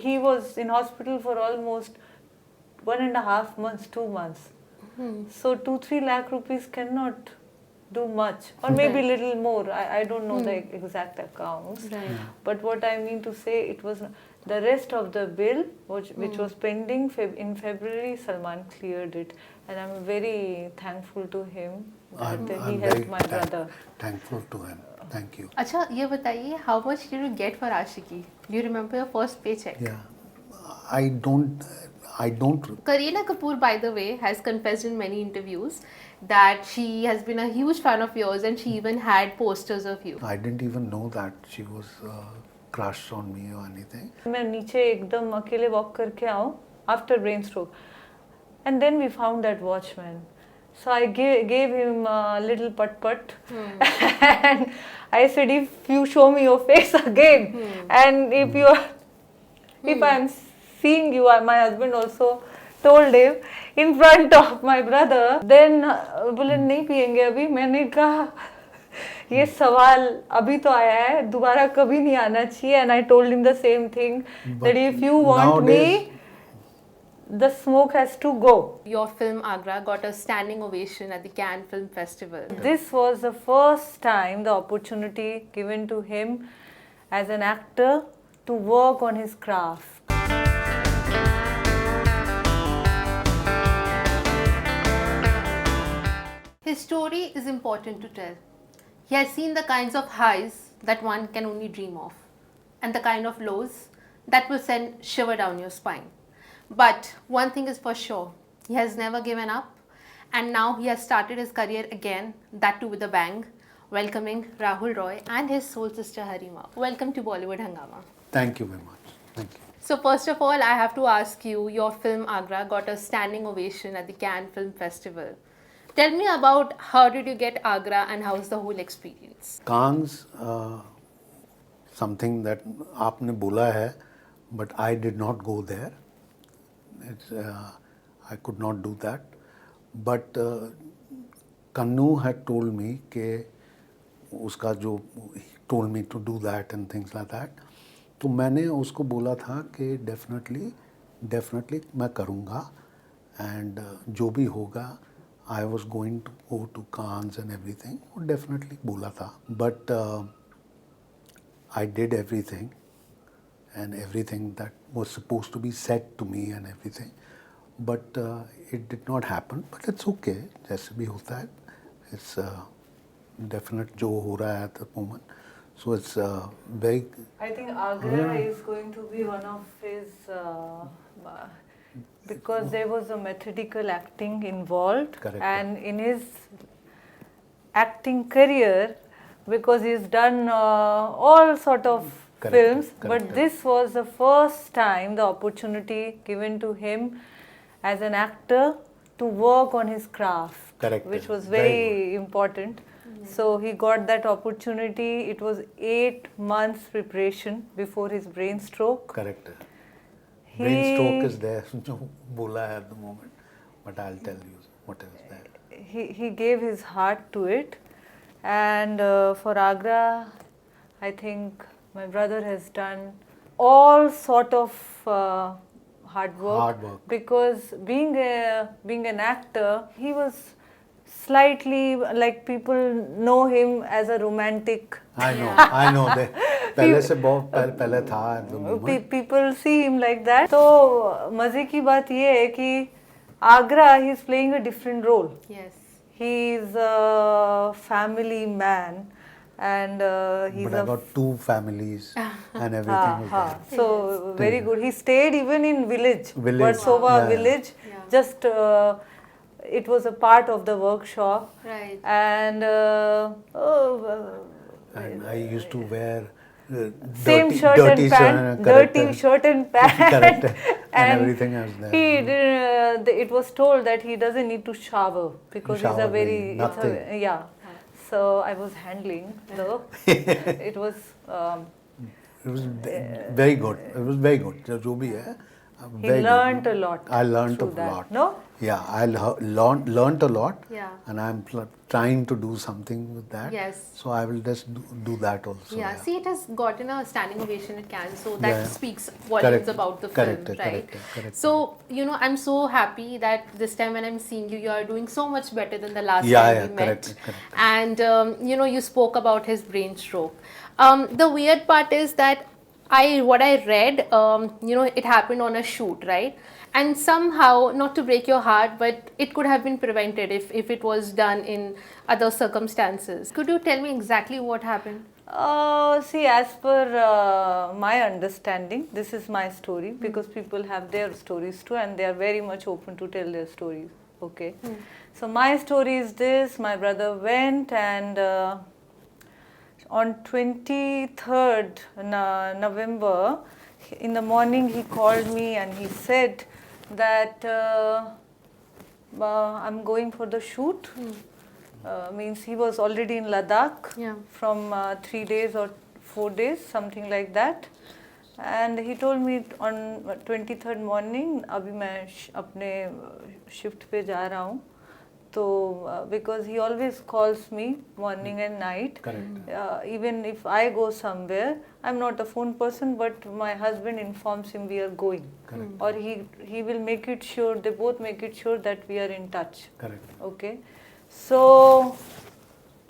He was in hospital for almost 1.5 months, 2 months. So 2-3 lakh rupees cannot do much, or maybe little more. I don't know the exact accounts. Right. But what I mean to say, it was the rest of the bill, which was pending in February, Salman cleared it, and I'm very thankful to him that he helped my brother. Thankful to him. Thank you. अच्छा ये बताइए, how much did you get for Aashiqui? Do you remember your first paycheck? Yeah, I don't. Kareena Kapoor, by the way, has confessed in many interviews that she has been a huge fan of yours and she even had posters of you. I didn't even know that she was crushed on me or anything. मैं नीचे एकदम अकेले walk करके आऊँ after brain stroke, and then we found that watchman. So I gave him a little put, and I said, if you show me your face again, and if I'm seeing you, my husband also told him in front of my brother, then बोले नहीं पिएंगे अभी. मैंने कहा ये सवाल अभी तो आया है, दोबारा कभी नहीं आना चाहिए. And I told him the same thing, that if you want me, the smoke has to go. Your film Agra got a standing ovation at the Cannes Film Festival. This was the first time the opportunity given to him as an actor to work on his craft. His story is important to tell. He has seen the kinds of highs that one can only dream of, and the kind of lows that will send shiver down your spine. But one thing is for sure, he has never given up, and now he has started his career again, that too with a bang, welcoming Rahul Roy and his soul sister Harima. Welcome to Bollywood Hungama. Thank you very much. Thank you. So first of all, I have to ask you, your film Agra got a standing ovation at the Cannes Film Festival. Tell me about how did you get Agra and how was the whole experience? Cannes, something that आपने बोला है, but I did not go there. I could not do that. But Kannu had told me कि उसका जो he told me to do that and things like that. तो मैंने उसको बोला था कि definitely मैं करूँगा, and जो भी होगा I was going to go to Cannes and everything. वो definitely बोला था. But I did everything. And everything that was supposed to be said to me and everything, but it did not happen. But it's okay, जैसे भी होता है. It's definite जो हो रहा है at the moment. So it's very. I think Agra is going to be one of his, because there was a methodical acting involved. Correct. And in his acting career, because he's done all sort of films, but this was the first time the opportunity given to him as an actor to work on his craft, which was very important. So he got that opportunity. It was 8 months preparation before his brain stroke. Correct. Brain stroke is there, जो बोला है at the moment, but I'll tell you what is there. He gave his heart to it, and for Agra, I think my brother has done all sort of hard work. Because being an actor, he was slightly like people know him as a romantic. I know. पहले से बहुत पहले था at the moment. People see him like that. तो मजे की बात ये है कि Agra, he's playing a different role. Yes. He's a family man. And but I got 2 families and everything was there. So very good. He stayed even in village. Versova village. Yeah. Just it was a part of the workshop. Right. And and I used to wear same shirt and pant, dirty shirt and pant, and everything else there. He did, it was told that he doesn't need to shower because he's a very So I was handling though. It was very good. It was very good. जो भी है, He Very good. learnt a lot. I learnt a through that. lot. No? Yeah, I learnt a lot. Yeah. And I'm trying to do something with that. Yes. So I will just do that also. Yeah, see, it has gotten a standing ovation at Cannes, so that Yeah, yeah. speaks volumes Correct. about the Correct, film, right? correct. So, you know, I'm so happy that this time when I'm seeing you, you are doing so much better than the last Yeah, time yeah, we correct, met. correct. And, you know, you spoke about his brain stroke. The weird part is that what I read, you know, it happened on a shoot, right? And somehow, not to break your heart, but it could have been prevented if it was done in other circumstances. Could you tell me exactly what happened? See, as per my understanding, this is my story because people have their stories too and they are very much open to tell their stories. Okay. So, my story is this: my brother went and on 23rd November, in the morning, he called me and he said that I'm going for the shoot. Means he was already in Ladakh Yeah. from 3 days or 4 days, something like that. And he told me on 23rd morning, अभी मैं अपने shift पे जा रहा हूँ. So because he always calls me morning and night. Correct. Even if I go somewhere, I'm not a phone person, but my husband informs him we are going. Correct. Or he will make it sure, they both make it sure that we are in touch. Correct. Okay. So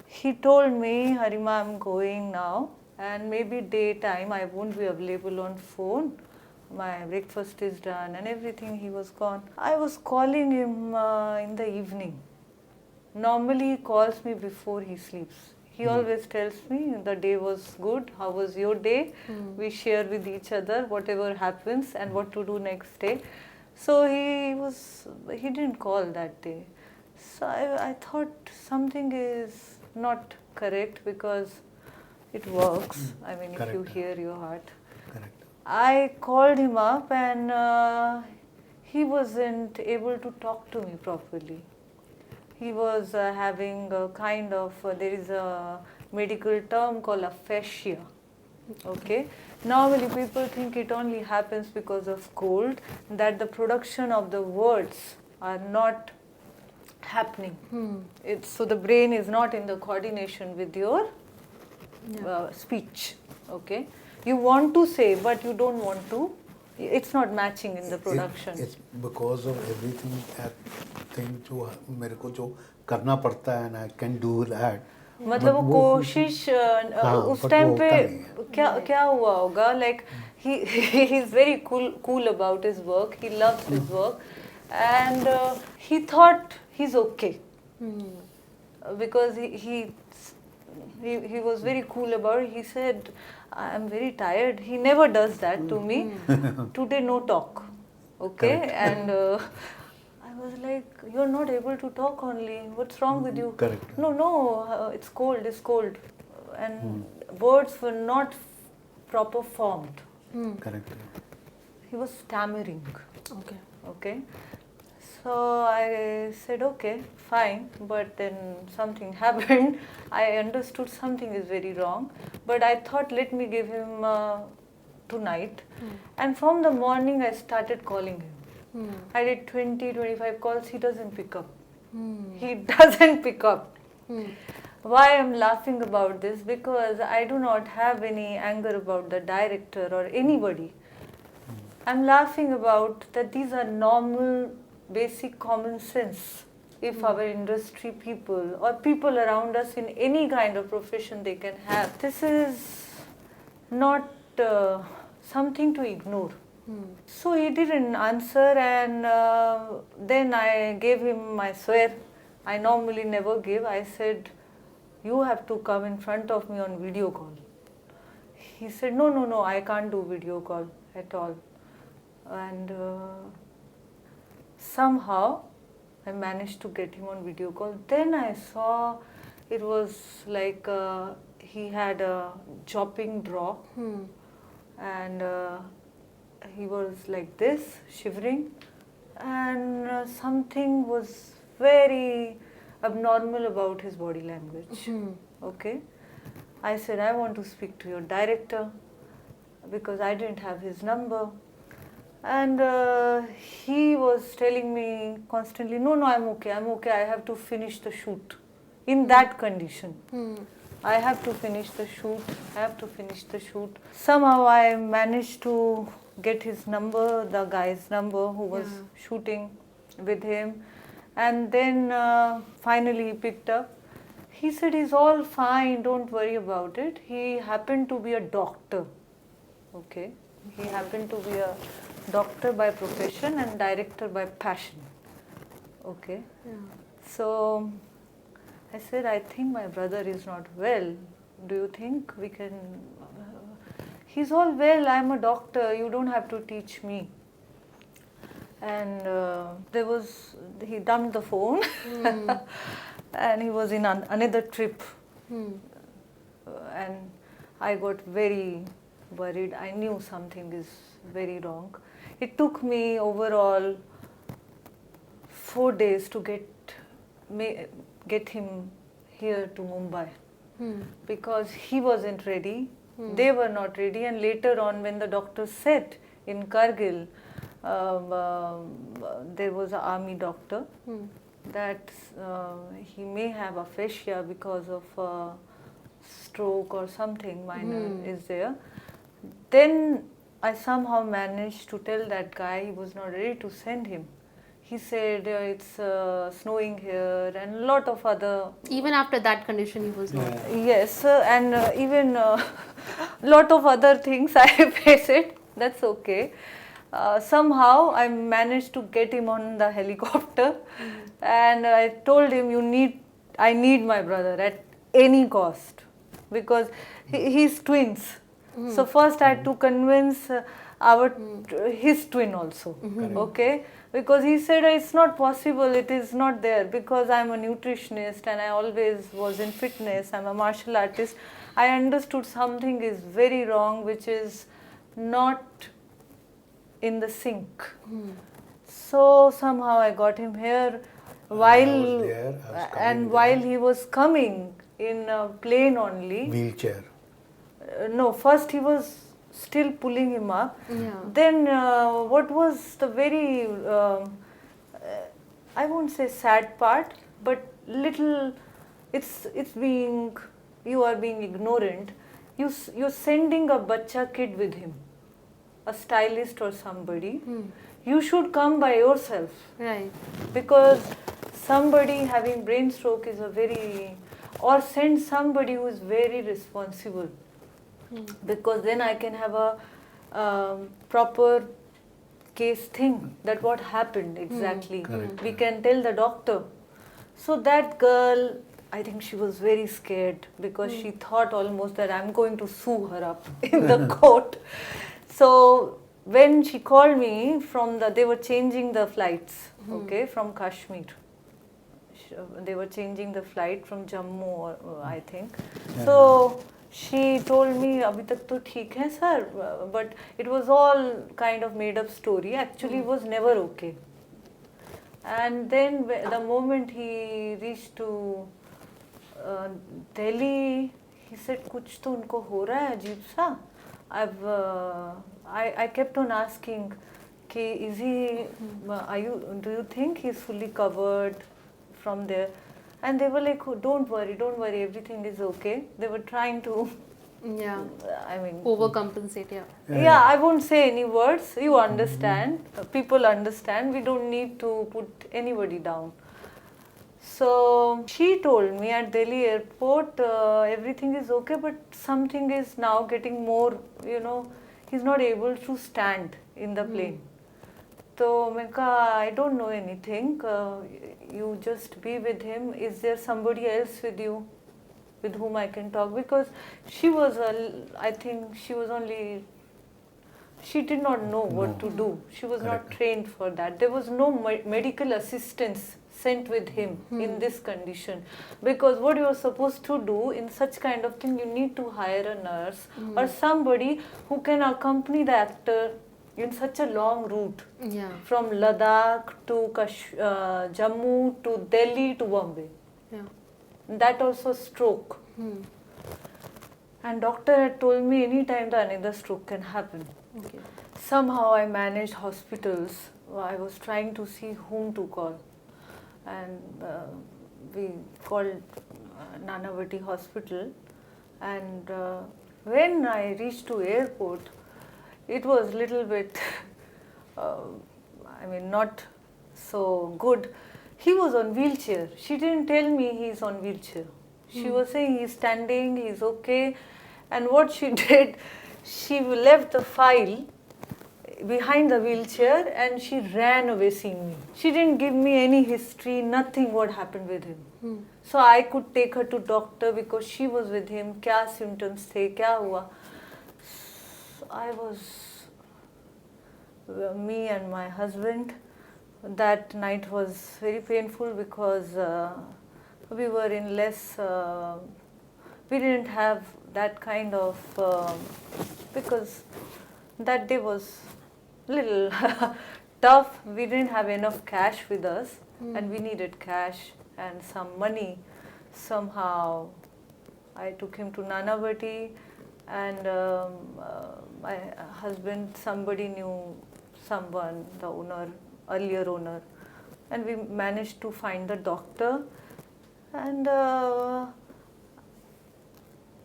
he told me, Harima, I'm going now, and maybe daytime I won't be available on phone. My breakfast is done and everything. He was gone. I was calling him in the evening. Normally he calls me before he sleeps. He always tells me the day was good, how was your day? We share with each other whatever happens and what to do next day. So he didn't call that day. So I thought something is not correct because it works. I mean, if you Correct. hear your heart. Correct. I called him up and he wasn't able to talk to me properly. He was having a kind of, there is a medical term called aphasia. Okay. Normally people think it only happens because of cold, that the production of the words are not happening. So the brain is not in the coordination with your speech. Okay. You want to say, but you don't want to. It's not matching in the production. It's because of everything that thing जो मेरे को जो करना पड़ता है and I can do that. मतलब वो कोशिश उस टाइम पे क्या हुआ होगा, like he is very cool about his work, he loves his work, and he thought he's okay because he was very cool about it. He said, I'm very tired. He never does that to me. Today no talk. Okay. Correct. And I was like, you're not able to talk only. What's wrong with you? Correct. No, it's cold. And words were not proper formed. Correct. He was stammering. Okay. So I said, okay, fine, but then something happened. I understood something is very wrong, but I thought, let me give him tonight. And from the morning, I started calling him. I did 20-25 calls, he doesn't pick up. He doesn't pick up. Why I'm laughing about this? Because I do not have any anger about the director or anybody. I'm laughing about that these are normal, basic common sense. If our industry people or people around us in any kind of profession they can have. This is not something to ignore. So he didn't answer, and then I gave him my swear. I normally never give. I said, you have to come in front of me on video call. He said, no, I can't do video call at all. And somehow I managed to get him on video call. Then I saw it was like he had a chopping draw and he was like this, shivering, and something was very abnormal about his body language. Okay. I said, I want to speak to your director because I didn't have his number. And he was telling me constantly, no, I'm okay, I have to finish the shoot. In that condition. I have to finish the shoot. Somehow I managed to get his number, the guy's number who was shooting with him. And then finally he picked up. He said, he's all fine, don't worry about it. He happened to be a doctor. Okay. He happened to be a doctor by profession and director by passion. Okay. Yeah. So I said, I think my brother is not well. Do you think we can... he's all well, I'm a doctor, you don't have to teach me. And he dumped the phone and he was in another trip. And I got very worried. I knew something is very wrong. It took me overall 4 days to get him here to Mumbai because he wasn't ready. They were not ready, and later on when the doctor said in Kargil, there was an army doctor that he may have aphasia because of stroke or something minor is there. Then I somehow managed to tell that guy he was not ready to send him. He said it's snowing here and a lot of other... Even after that condition he was not. Yes, and even lot of other things I face it. That's okay. Somehow I managed to get him on the helicopter and I told him, I need my brother at any cost because he's twins. So first I had to convince his twin also, okay? Because he said it's not possible, it is not there because I'm a nutritionist and I always was in fitness, I'm a martial artist. I understood something is very wrong which is not in the sync. So somehow I got him here while he was coming in a plane only. Wheelchair. No, first he was still pulling him up. Yeah. Then what was the very, I won't say sad part, but little, it's being, you are being ignorant. You're sending a bacha kid with him, a stylist or somebody. You should come by yourself. Right. Because somebody having brain stroke is or send somebody who is very responsible. Because then I can have a proper case thing that what happened exactly. We can tell the doctor. So that girl, I think she was very scared because she thought almost that I'm going to sue her up in the court. So when she called me they were changing the flights, okay, from Kashmir. They were changing the flight from Jammu, I think. So she told me, "Abhi tak to theek hai, sir," but it was all kind of made up story. Actually, it was never okay. And then the moment he reached to Delhi, he said, "Kuch to unko ho raha hai ajeeb sa." I kept on asking, "Is he? Do you think he's fully covered from there?" And they were like, "Oh, don't worry, everything is okay." They were trying to, overcompensate, Yeah, I won't say any words. You understand. People understand. We don't need to put anybody down. So she told me at Delhi airport, everything is okay, but something is now getting more, he's not able to stand in the plane. So I don't know anything. You just be with him. Is there somebody else with you with whom I can talk? Because she was, I think she was only, she did not know what to do. She was not trained for that. There was no medical assistance sent with him in this condition. Because what you are supposed to do in such kind of thing, you need to hire a nurse or somebody who can accompany the actor in such a long route from Ladakh to Jammu to Delhi to Bombay. That also stroke. And doctor had told me anytime the another stroke can happen. somehow I managed hospitals. I was trying to see whom to call, and we called Nanavati Hospital. And when I reached to airport, it was little bit, not so good. He was on wheelchair. She didn't tell me he's on wheelchair. She was saying he's standing, he's okay. And what she did, she left the file behind the wheelchair and she ran away seeing me. She didn't give me any history, nothing what happened with him. So I could take her to doctor because she was with him. Kya symptoms the, kya hua? So I was, me and my husband, that night was very painful because we were in less, we didn't have that kind of, because that day was little tough. We didn't have enough cash with us and we needed cash and some money. Somehow I took him to Nanavati, and my husband, somebody knew someone, the owner, earlier owner, and we managed to find the doctor. And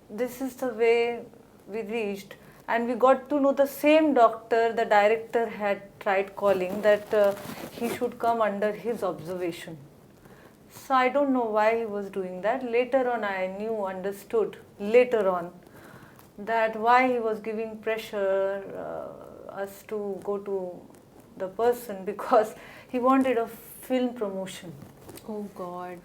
this is the way we reached. And we got to know the same doctor, the director had tried calling that he should come under his observation. So I don't know why he was doing that. Later on I understood later on that why he was giving pressure us to go to the person, because he wanted a film promotion. Oh God.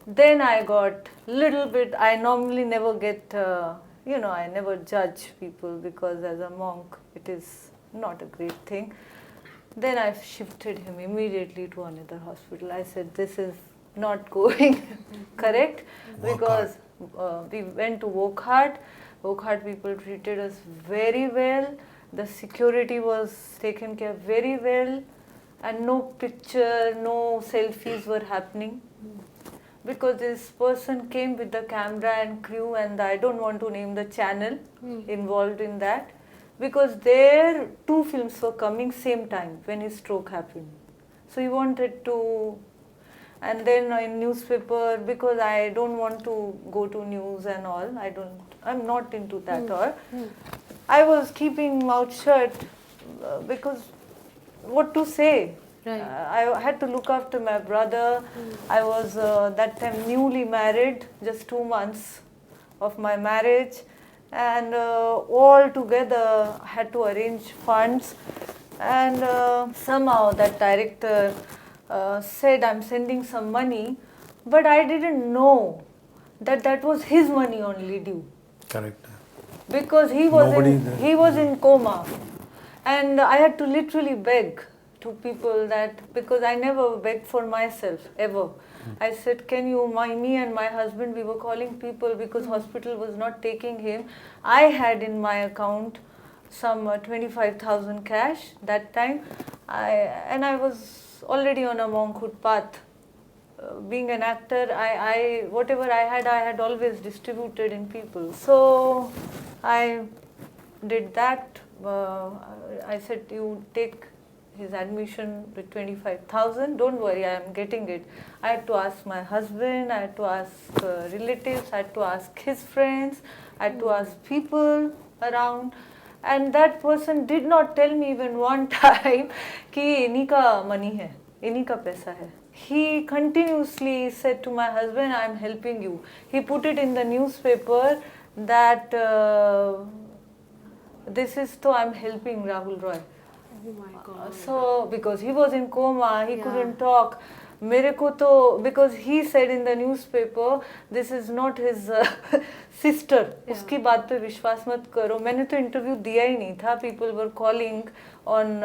Then I got little bit, I normally never get, I never judge people because as a monk it is not a great thing. Then I shifted him immediately to another hospital. I said, this is not going correct, because we went to Wokhart. Wokhart people treated us very well. The security was taken care very well, and no picture, no selfies were happening. Because this person came with the camera and crew, and I don't want to name the channel involved in that, because their 2 films were coming same time when his stroke happened. So he wanted to, and then in newspaper, because I don't want to go to news and all, I'm not into that all. I was keeping mouth shut because what to say? Right. I had to look after my brother. I was that time newly married, just 2 months of my marriage, and all together I had to arrange funds. And somehow that director said, I'm sending some money, but I didn't know that was his money only due. Correct. Because he was in coma, and I had to literally beg to people that, because I never begged for myself ever. I said, can you, me and my husband, we were calling people because hospital was not taking him. I had in my account some 25,000 cash that time, and I was already on a monkhood path. Being an actor, I whatever I had always distributed in people. So I did that. I said, you take his admission with 25,000. Don't worry, I am getting it. I had to ask my husband. I had to ask relatives. I had to ask his friends. I had to ask people around. And that person did not tell me even one time कि इन्हीं का money है, इन्हीं का पैसा है. He continuously said to my husband, I am helping you. He put it in the newspaper that this is to I am helping Rahul Roy. Oh my God. So because he was in coma, he couldn't talk. मेरे को तो, because he said in the newspaper, this is not his sister. उसकी बात पे विश्वास मत करो. मैंने तो interview दिया ही नहीं था. People were calling on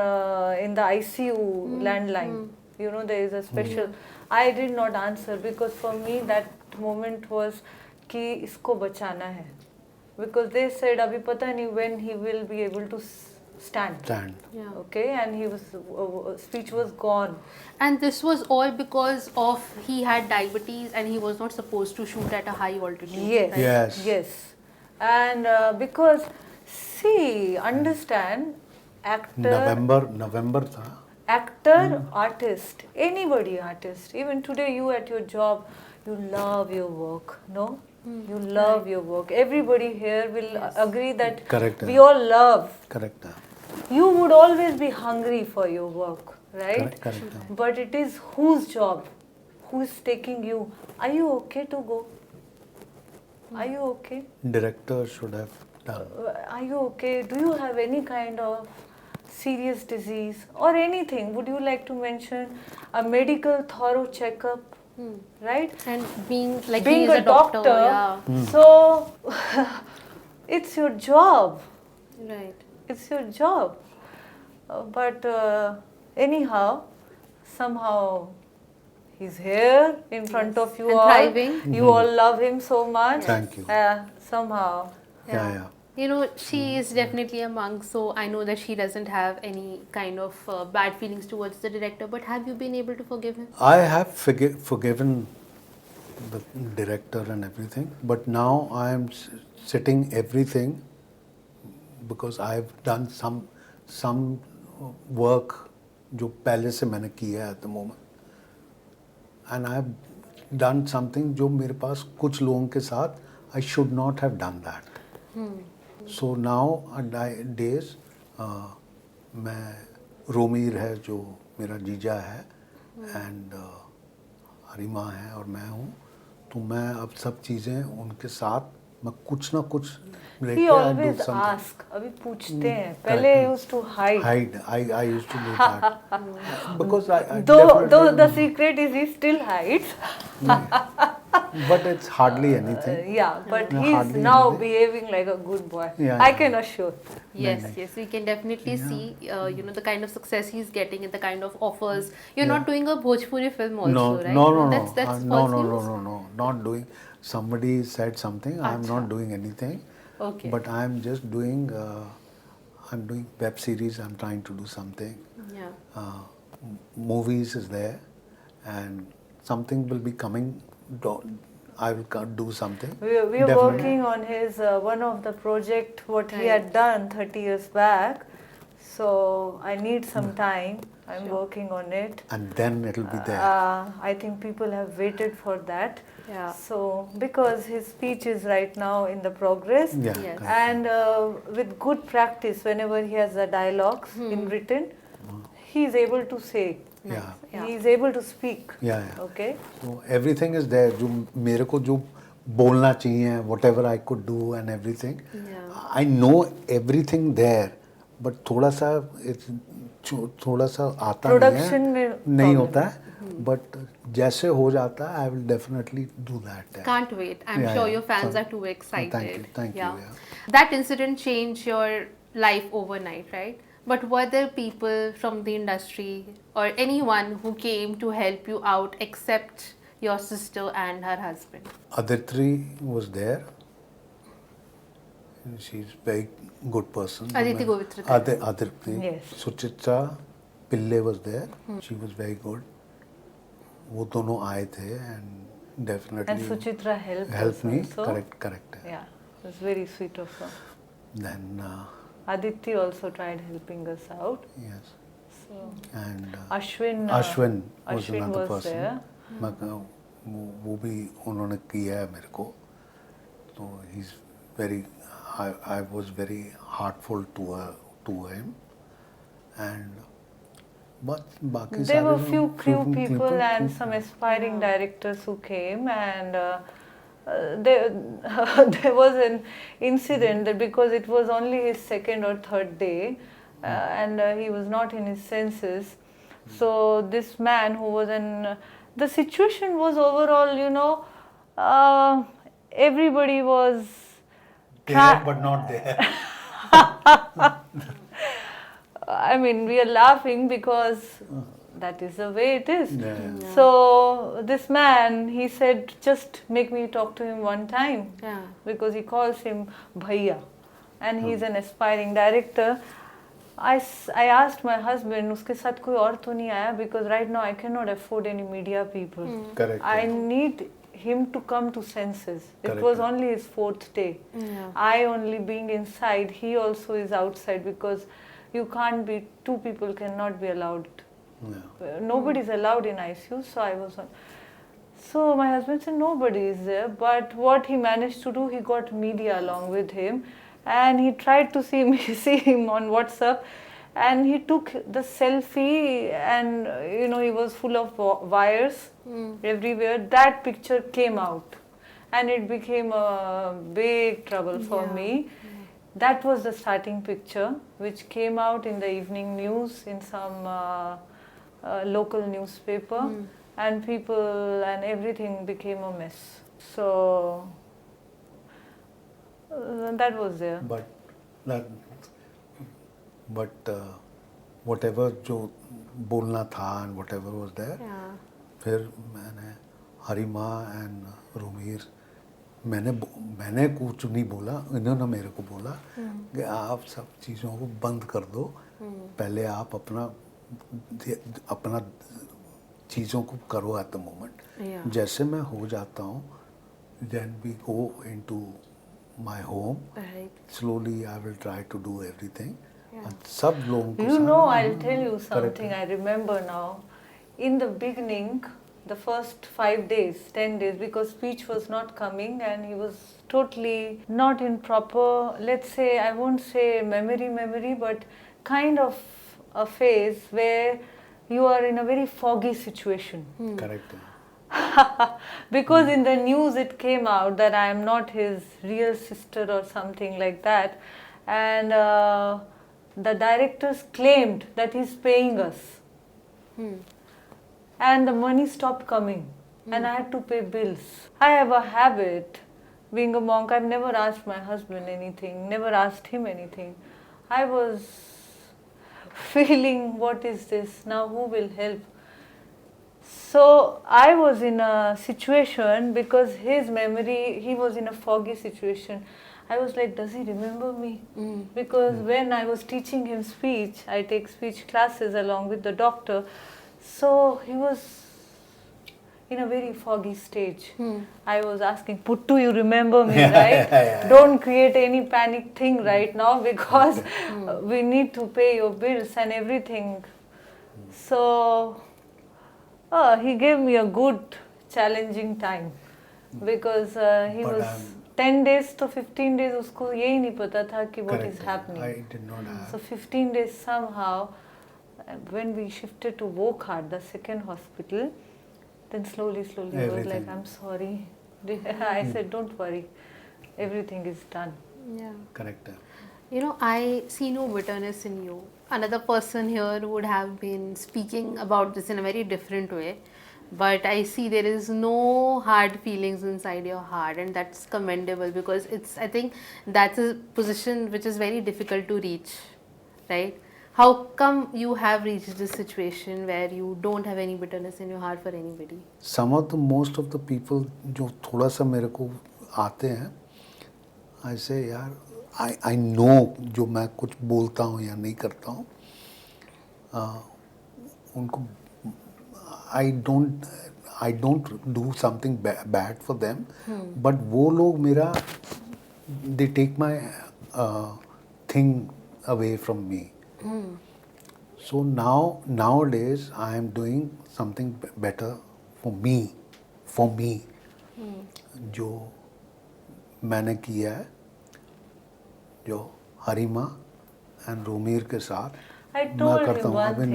in the ICU landline. You know, there is a special. I did not answer because for me that moment was कि इसको बचाना है. Because they said अभी पता नहीं when he will be able to stand. Yeah. Okay, and he was speech was gone. And this was all because of he had diabetes and he was not supposed to shoot at a high altitude. Yes. Yes. Yes. And because see, understand, actor, नवंबर था. actor, artist, anybody artist. Even today, you at your job, you love your work, no? You love your work. Everybody here will agree that Correct. we all love. Correct. You would always be hungry for your work, right? Correct. But it is whose job? Who is taking you? Are you okay to go? Are you okay? Director should have done. Are you okay? Do you have any kind of serious disease or anything? Would you like to mention a medical thorough checkup? Right? And being like Being he is a doctor, yeah. so it's your job. Right. It's your job. But anyhow, somehow he's here in front of you And all. thriving. You all love him so much. Thank you. Somehow. Yeah. You know, she is definitely a monk, so I know that she doesn't have any kind of bad feelings towards the director. But have you been able to forgive him? I have forgiven the director and everything, but now I am sitting everything because I've done some work जो पहले से मैंने किया है at the moment, and I've done something जो मेरे पास कुछ लोगों के साथ I should not have done that. So now days मैं रोमीर है जो मेरा जीजा है एंड हरीमा है और मैं हूँ, तो मैं अब सब चीज़ें उनके साथ मैं कुछ ना कुछ He always ask. अभी पूछते हैं. पहले used to hide. I used to do that because I though the secret is he still hides. But it's hardly anything. But No, he's hardly now anything. behaving like a good boy. Yeah, I yeah. can assure. Yes, we can definitely see, you know, the kind of success he's getting and the kind of offers. You're not doing a Bhojpuri film also, right? No. That's false news? No. Not doing. Somebody said something. I'm not doing anything. Okay. But I'm just doing. I'm doing web series. I'm trying to do something. Yeah. Movies is there, and something will be coming. I will do something. We are Definitely. working on his one of the project what he had done 30 years back. So I need some time. I'm working on it. And then it'll be there. I think people have waited for that. Yeah. So because his speech is right now in the progress, Yeah. Yes. correct. and with good practice, whenever he has the dialogues in written, he is able to say. Yeah. He is able to speak. Yeah. Okay. So everything is there. जो मेरे को जो बोलना चाहिए, whatever I could do and everything. Yeah. I know everything there, but थोड़ा सा आता Production नहीं है, में नहीं problem. होता है. But जैसे हो जाता है, I will definitely do that. Can't wait. I'm Yeah, sure yeah. your fans So- are too excited. Thank you. Yeah. That incident changed your life overnight, right? But were there people from the industry or anyone who came to help you out except your sister and her husband? Aditri was there. She's very good person. Aditi Govitra. Aditri. Yes. Suchitra Pille was there. She was very good. वो दोनों आए थे and definitely And Suchitra helped us me. also. Correct. Yeah, it was very sweet of her. Then Aditi also tried helping us out. yes, So and Ashwin was another was person. there. वो भी उन्होंने किया है मेरे को. So he's very. I was very heartful to him, and but बाकी There were सारे few लोग- crew people and some aspiring directors who came, and there was an incident that because it was only his second or third day, and he was not in his senses. So this man who was in the situation was overall, everybody was there but not there. I mean, we are laughing because that is the way it is. Yeah. So this man, he said, just make me talk to him one time, Yeah. because he calls him Bhaiya, and he's an aspiring director. I asked my husband, उसके साथ कोई और तो नहीं आया, because right now I cannot afford any media people. Correct. I need him to come to senses. It Correct. was only his fourth day. Yeah. I only being inside, he also is outside, because you can't be, two people cannot be allowed. Yeah. Nobody's allowed in ICU, so I was on. So my husband said nobody is there, but what he managed to do, he got media along with him, and he tried to see me, see him on WhatsApp, and he took the selfie, and he was full of wires everywhere. That picture came out, and it became a big trouble for me. That was the starting picture, which came out in the evening news in some local newspaper, and people and everything became a mess. So that was there. But whatever जो बोलना था and whatever was there, फिर मैंने हरिमा and रूमीर, मैंने कुछ नहीं बोला, इन्होंने मेरे को बोला कि आप सब चीज़ों को बंद कर दो, पहले आप अपना चीज़ों को करो at the moment. जैसे मैं हो जाता हूँ, then we go into my home. Slowly I will try to do everything. सब लोगों को I'll tell you something. I remember now. In the beginning, the first 5 days, 10 days, because speech was not coming and he was totally not in proper, let's say, I won't say memory, but kind of a phase where you are in a very foggy situation. Correct. Because in the news it came out that I am not his real sister or something like that, and the directors claimed that he's paying us, and the money stopped coming, and I had to pay bills. I have a habit, being a monk, I've never asked my husband anything, never asked him anything. I was feeling, what is this now, who will help? So I was in a situation, because his memory, he was in a foggy situation. I was like, does he remember me? Because when I was teaching him speech, I take speech classes along with the doctor. So he was in a very foggy stage. I was asking, Puttu, you remember me, right? Don't create any panic thing right now, because we need to pay your bills and everything. So he gave me a good challenging time, because he was 10 days to 15 days उसको यही नहीं पता था कि what is happening. I did not have. So 15 days somehow, when we shifted to Wokhart, the second hospital, then slowly he was like, I'm sorry. I said, don't worry, everything is done. Yeah. Correct. I see no bitterness in you. Another person here would have been speaking about this in a very different way, but I see there is no hard feelings inside your heart, and that's commendable, because I think that's a position which is very difficult to reach, right? How come you have reached this situation where you don't have any bitterness in your heart for anybody? Most of the people जो थोड़ा सा मेरे को आते हैं, I say यार, I know जो मैं कुछ बोलता हूँ या नहीं करता हूँ, उनको I don't do something bad for them, but वो लोग मेरा, they take my thing away from me. So nowadays I am doing something better for me, जो मैंने किया है, जो हरीमा and रूमीर के साथ I told him one thing,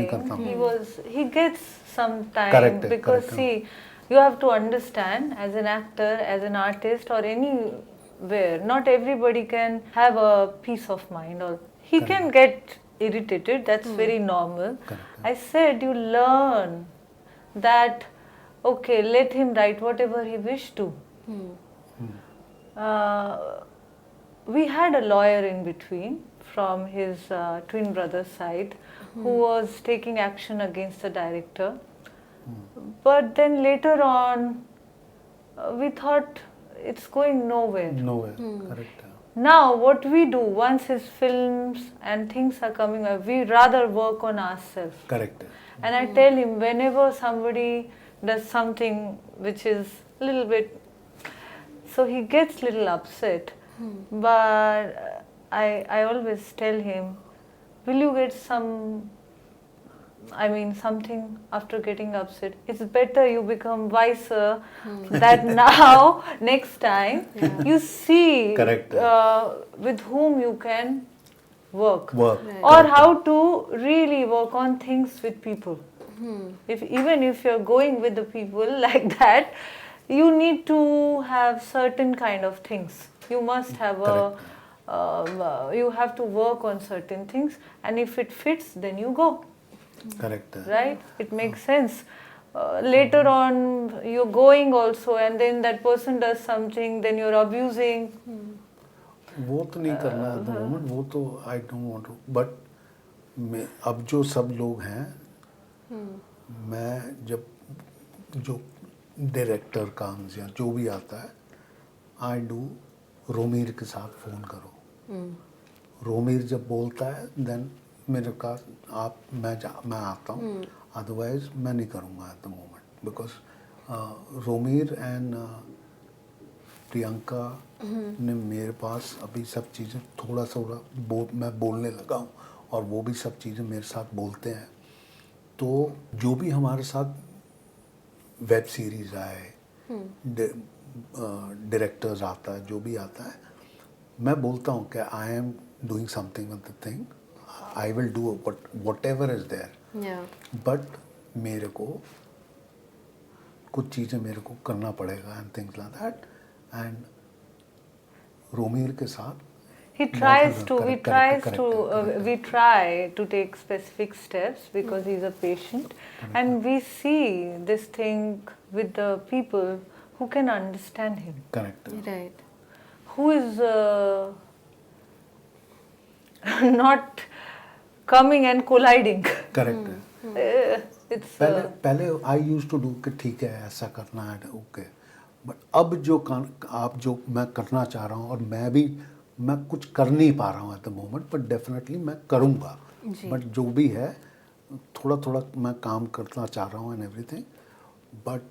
he gets some time, because see, you have to understand, as an actor, as an artist, or anywhere, not everybody can have a peace of mind, or he can get irritated, that's very normal. I said, you learn that, okay, let him write whatever he wish to. We had a lawyer in between from his twin brother's side who was taking action against the director. But then later on, we thought it's going nowhere. Correct. Now what we do, once his films and things are coming up, we rather work on ourselves. Correct. And I tell him, whenever somebody does something which is a little bit, so he gets little upset. But I always tell him, will you get some, I mean, something after getting upset? It's better you become wiser that now, next time, you see Correct. with whom you can work. Work. Right. Or Correct. how to really work on things with people. Even if you're going with the people like that, you need to have certain kind of things. You must have Correct. you have to work on certain things, and if it fits, then you go. Correct. Right? It makes sense. Later on, you're going also, and then that person does something, then you're abusing. वो तो नहीं करना है, the moment वो तो I don't want to, but मैं अब जो सब लोग हैं, मैं जब जो डायरेक्टर काम या जो भी आता है, आई डू रोमीर के साथ फ़ोन करो. रोमीर जब बोलता है देन मेरे का आप मैं आता हूँ, अदरवाइज मैं नहीं करूँगा at the moment, because Romir and Priyanka ने मेरे पास अभी सब चीज़ें थोड़ा मैं बोलने लगा हूँ और वो भी सब चीज़ें मेरे साथ बोलते हैं. तो जो भी हमारे साथ वेब सीरीज़ आए, डायरेक्टर्स आता है, जो भी आता है, मैं बोलता हूँ कि I am doing something with the thing, I will do whatever is there, but मेरे को कुछ चीज़ें मेरे को करना पड़ेगा and things like that. And Romir के साथ We try to take specific steps because he's a patient, and we see this thing with the people who can understand him. Correct. Right. Who is not coming and colliding. Correct. It's पहले आई use to do कि ठीक है ऐसा करना है, okay, but अब जो आप जो मैं करना चाह रहा हूँ, और मैं कुछ कर नहीं पा रहा हूँ eight the moment, but definitely मैं करूँगा. बट जो भी है थोड़ा थोड़ा मैं काम करना चाह रहा हूँ एंड एवरीथिंग, बट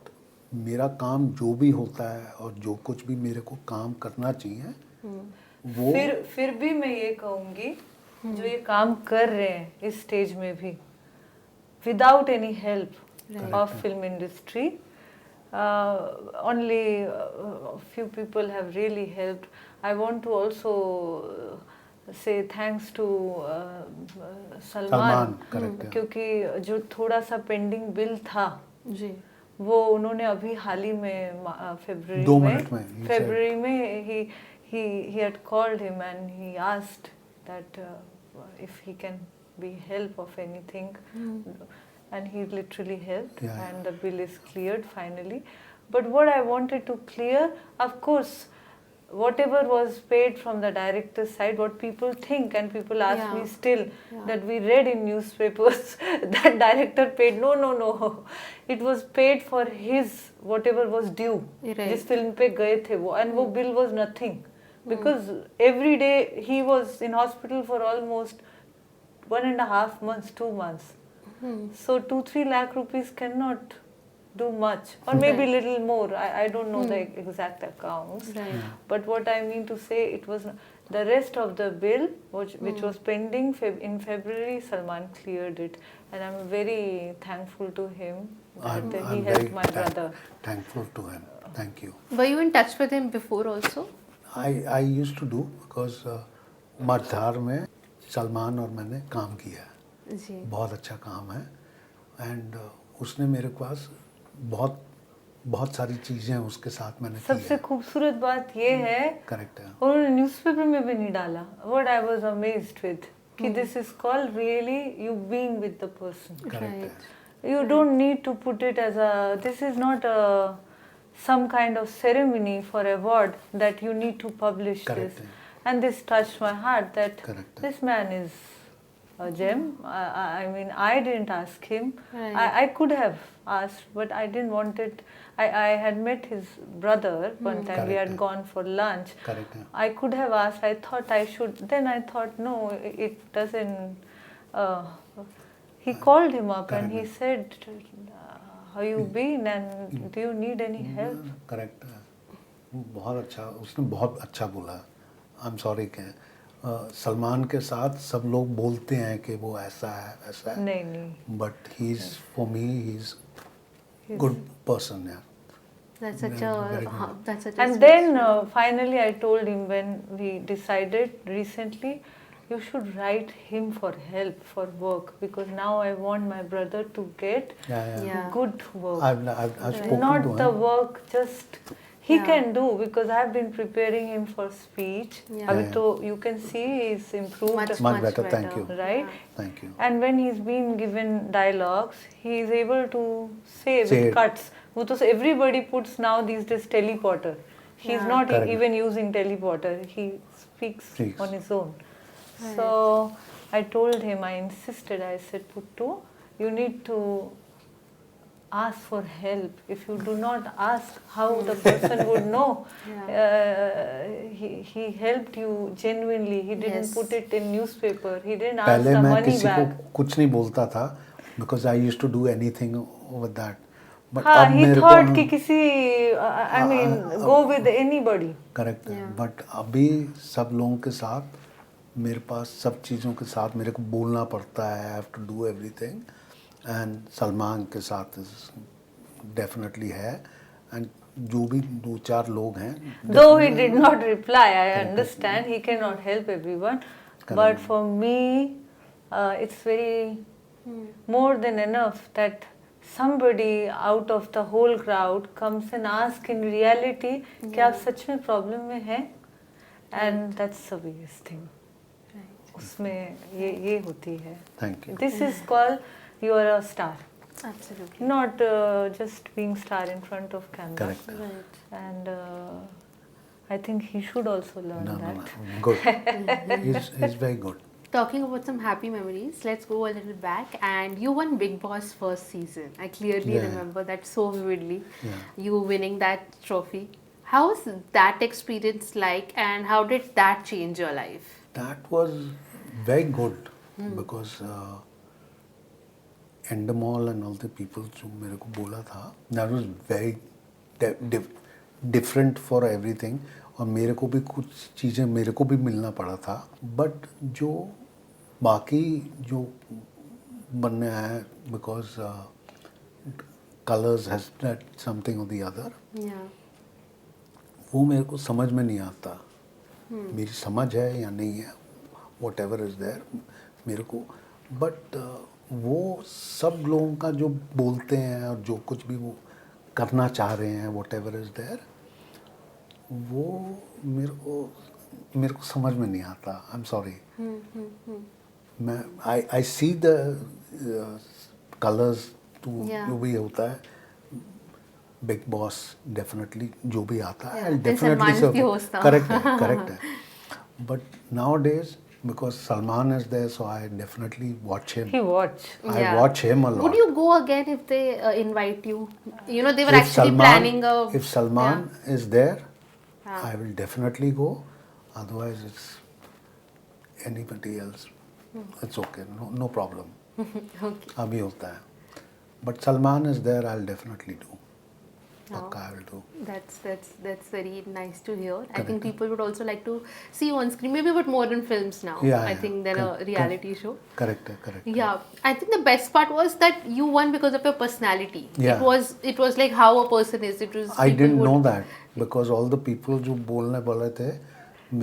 मेरा काम जो भी होता है और जो कुछ भी मेरे को काम करना चाहिए वो फिर भी मैं ये कहूँगी, जो ये काम कर रहे हैं इस स्टेज में भी, without any help of film industry, only a few people have really helped. I want to also say thanks to Salman, क्योंकि जो थोड़ा सा पेंडिंग बिल था जी, वो उन्होंने अभी हाल ही में फरवरी में he had called him and he asked that if he can be help of anything, and he literally helped, and the bill is cleared finally. But what I wanted to clear, of course, whatever was paid from the director's side, what people think, and people ask me still that we read in newspapers that director paid. No, it was paid for his whatever was due. जिस film पे गए थे वो, and वो bill was nothing, because every day he was in hospital for almost 1.5 months, 2 months. So 2-3 lakh rupees cannot do much, or maybe little more. I don't know the exact accounts, but what I mean to say, it was the rest of the bill which was pending in February. Salman cleared it, and I'm very thankful to him that he helped my brother. Thankful to him. Thank you. Were you in touch with him before also? I used to do, because मझधार में सलमान और मैंने काम किया, बहुत अच्छा काम है, एंड उसने मेरे पास बहुत सारी चीज़ें उसके साथ मैंने की. सबसे खूबसूरत बात ये है, करेक्ट है, उन्होंने न्यूज़पेपर में भी नहीं डाला. What I was amazed with, कि this is called really you being with the person. Correct है. You don't need to put it as a, this is not a some kind of ceremony for award that you need to publish this. And this touched my heart that this man is a gem. I mean, I didn't ask him. I could have asked, but I didn't want it. I had met his brother one time. We had gone for lunch. I could have asked. I thought I should. Then I thought, no, it doesn't. He called him up and he said, how you been and do you need any help? Correct है. बहुत अच्छा, उसने बहुत अच्छा बोला. आई am sorry कि सलमान के साथ सब लोग बोलते हैं कि वो ऐसा है वैसा है, नहीं but he is for me he is He's- good person यार. That's such Very a good. that's such a And sweet then story. finally I told him when we decided recently, you should write him for help for work, because now I want my brother to get Yeah. good work. I've spoken Not to the him. work just he Yeah. can do, because I've been preparing him for speech. Yeah. Abhi Yeah. to you can see he's improved, Much better, thank you. right? Yeah. Thank you. And when he's been given dialogues, he is able to say Say with it. cuts. वो तो everybody puts now these days teleporter. He's Yeah. not Correct. even using teleporter. He speaks Speaks. on his own. So I told him, I insisted, I said, Puttu, you need to ask for help. If you do not ask, how the person would know? He helped you genuinely. He didn't Yes. put it in newspaper. He didn't ask पहले the मैं money किसी को back. कुछ नहीं बोलता था because I used to do anything with that. But हाँ, अब he मेरे को thought कि किसी I mean हाँ, go with anybody. करेक्ट है. Yeah. बट अभी सब लोगों के साथ मेरे पास सब चीज़ों के साथ मेरे को बोलना पड़ता है. I have to do everything. And Salman के साथ डेफिनेटली है. एंड जो भी दो चार लोग हैं, Though he did not reply, I understand he cannot help everyone. But for me, it's very more than enough that somebody out of the whole crowd comes and asks in reality कि आप सच में problem में हैं, and that's the biggest thing. उसमें ये होती है. Thank you. This is called you are a star, Absolutely. not just being star in front of camera. Correct. Right. And I think he should also learn No, that. good. He's very good. Talking about some happy memories, let's go a little back. And you won Big Boss first season. I clearly Yeah. remember that so vividly. Yeah. You winning that trophy. How was that experience like, and how did that change your life? That was very good because Endemol and all the people जो मेरे को बोला था, that was very different for everything. और मेरे को भी कुछ चीज़ें मेरे को भी मिलना पड़ा था. बट जो बाकी जो बनने आया because colors has that something or the other, Yeah. वो मेरे को समझ में नहीं आता. मेरी समझ है या नहीं है, वॉट एवर इज़ देयर मेरे को. बट वो सब लोगों का जो बोलते हैं और जो कुछ भी वो करना चाह रहे हैं, वॉट एवर इज़ देयर, वो मेरे को समझ में नहीं आता. I am sorry. मैं I see the colours too Yeah. जो भी होता है. बिग बॉस डेफिनेटली जो भी आता है, Yeah. डेफिनेटली सलमान की host था. करेक्ट है. But nowadays because Salman is there, so I definitely watch him. He watch. I watch him a lot. Would you go again if they invite you? You know, they were actually planning a. If Salman is there, Yeah. I will definitely go. Otherwise, it's anybody else. It's okay. No problem. Okay. अभी होता है. But Salman is there, I'll definitely do. Oh. Pakka I will do. That's very nice to hear. I think people would also like to see you on screen, maybe a bit more in films now. Yeah, I yeah. think than a reality show. Correct. Yeah, I think the best part was that you won because of your personality. Yeah. It was like how a person is. It was. I people didn't would- know that because all the people जो बोलने वाले थे,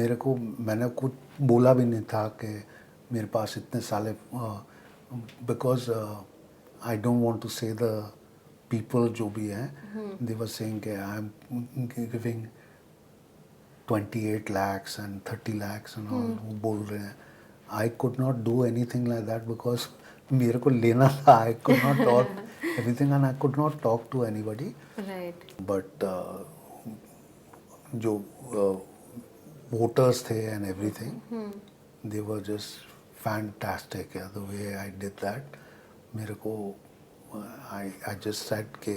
मेरे को मैंने कुछ बोला भी नहीं था कि मेरे पास इतने साले because I don't want to say the people जो भी हैं, they were saying कि I am giving 28 lakhs and 30 lakhs and all, वो बोल रहे हैं. I could not do anything like that because मेरे को लेना था. I could not talk everything and I could not talk to anybody. Right. But जो voters थे and everything, they were just fantastic. Yeah, the way I did that, मेरे को I just said कि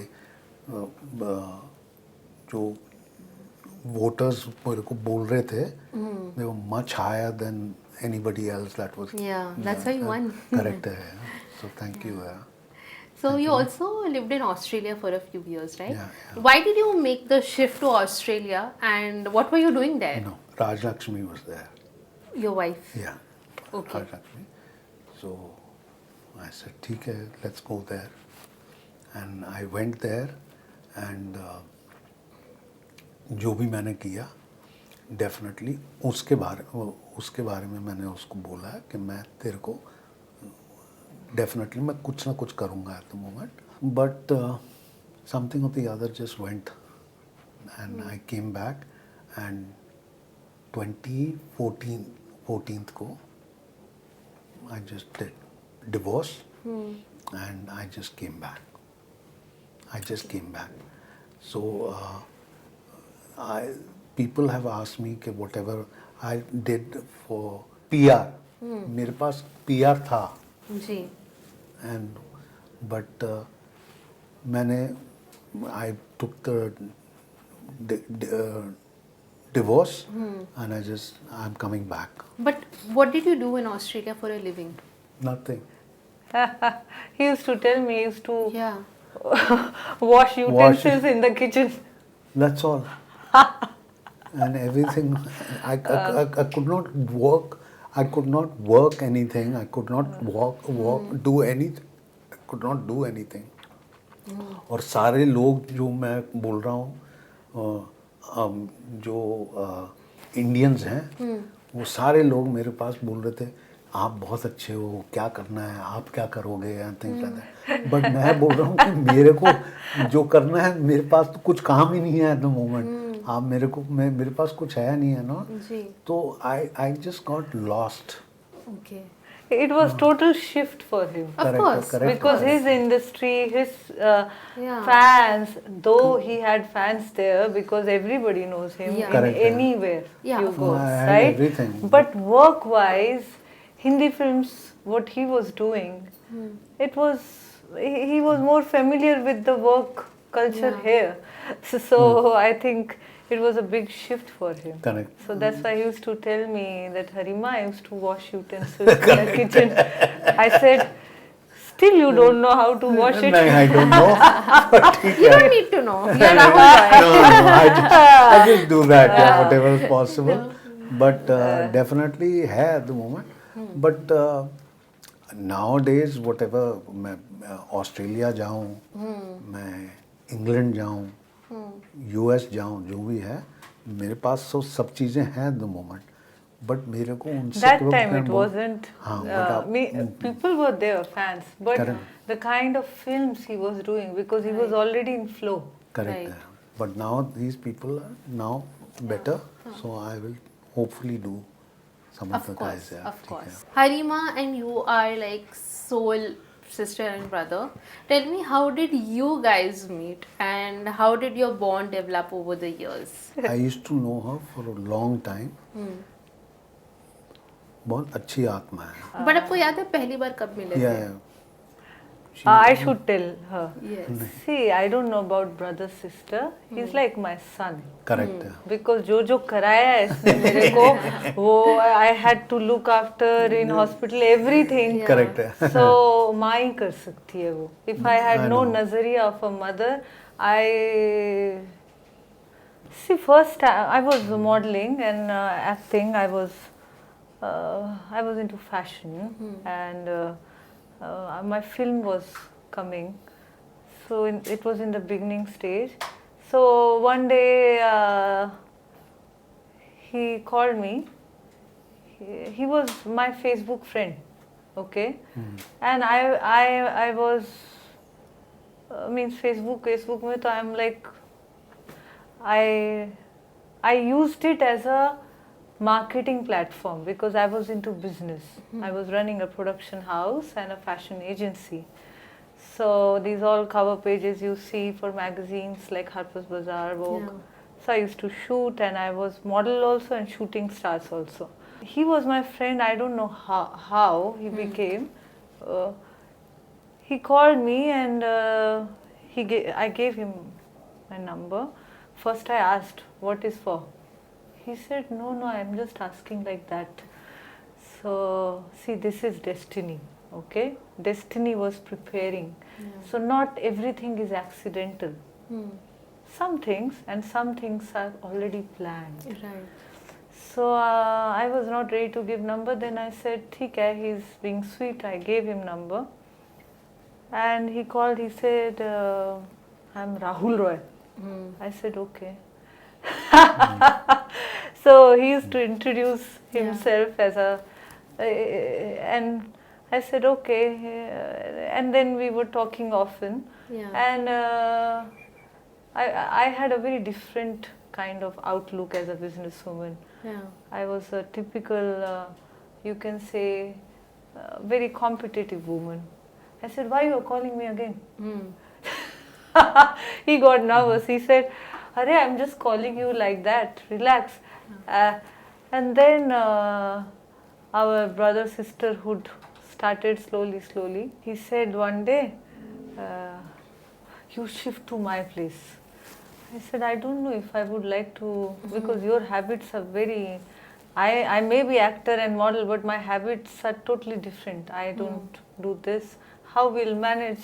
जो voters मेरे को बोल रहे थे, they were much higher than anybody else that was. Yeah, that's why you won. Correct है. So thank you. So you also lived in Australia for a few years, right? Yeah. Why did you make the shift to Australia, and what were you doing there? No, Raj Lakshmi was there. Your wife. Yeah. Okay. Her actually. So I said, ठीक है, let's go there. And I went there and जो भी मैंने किया definitely उसके बारे में मैंने उसको बोला कि मैं तेरे को डेफिनेटली मैं कुछ ना कुछ करूँगा at the moment but something of the other just went and I came back and 2014 को I just did divorce and I just came back. So people have asked me कि whatever I did for PR, मेरे पास PR था जी. and but मैंने I took the divorce and I'm coming back. But what did you do in Australia for a living? Nothing. He used to tell me he used to Yeah. wash utensils in the kitchen. That's all. And everything. I could not work. I could not work anything. I could not do anything. I could not do anything. और सारे लोग जो मैं बोल रहा हूँ जो Indians हैं वो सारे लोग मेरे पास बोल रहे थे आप बहुत अच्छे हो क्या करना है आप क्या करोगे and things like that but मैं बोल रहा हूँ कि मेरे को जो करना है मेरे पास तो कुछ काम ही नहीं है एट द मोमेंट आप मेरे पास कुछ है नहीं है ना तो I just got lost Okay. It was total shift for him. Of course. Because his industry, his fans, though he had fans there because everybody knows him in anywhere you go, right? Everything. But work-wise, Hindi films, what he was doing, it was he was more familiar with the work culture here. So I think it was a big shift for him. Correct. So that's why he used to tell me that Harima, I used to wash utensils in the kitchen. I said, still you don't know how to wash it. No, I don't know. But You don't need to know. You're Rahul Roy. no, I just do that, whatever is possible. But definitely है at the moment. But nowadays, whatever मैं Australia जाऊँ, मैं England जाऊँ, US जाऊँ, जो भी है मेरे पास तो सब चीज़ें हैं एट द मोमेंट बट मेरे को उनसे that time it wasn't people were there fans but the kind of films he was doing because he was already in flow. Correct. But now these people are now better so I will hopefully do some of the guys. Of course. Harima and you are like soul sister and brother. Tell me, how did you guys meet and how did your bond develop over the years? I used to know her for a long time. बहुत अच्छी आत्मा है. But आपको याद है पहली बार कब मिले थे? I should tell her. Yes. See, I don't know about brother sister. He's like my son. Correct. Because जो कराया है इसने मेरे को वो I had to look after in hospital everything. Correct. So माँ ही कर सकती है वो. If I had no nazariya of a mother, I see first I was modeling and acting. I was into fashion and my film was coming. So it was in the beginning stage. So one day he called me. He was my Facebook friend, okay? And I was means Facebook में तो I'm like I used it as a marketing platform because I was into business. I was running a production house and a fashion agency. So these all cover pages you see for magazines like Harper's Bazaar, Vogue. So I used to shoot and I was model also and shooting stars also. He was my friend. I don't know how he became. He called me and I gave him my number. First I asked, what is for? He said, no, I'm just asking like that. So, see, this is destiny, okay? Destiny was preparing. So, not everything is accidental. Some things are already planned. Right. So I was not ready to give number. Then I said, "ठीक है," he's being sweet. I gave him number, and he called. He said, "I'm Rahul Roy." I said, "Okay." So he used to introduce himself as a, and I said, "Okay," and then we were talking often, and I had a very different kind of outlook as a businesswoman. I was a typical, you can say, very competitive woman. I said, "Why you are calling me again?" He got nervous. He said, "Arey, I'm just calling you like that. Relax." And then our brother sisterhood started slowly. He said one day, "You shift to my place." I said, "I don't know if I would like to, because your habits are very, I may be actor and model, but my habits are totally different. I don't do this. How we'll manage?"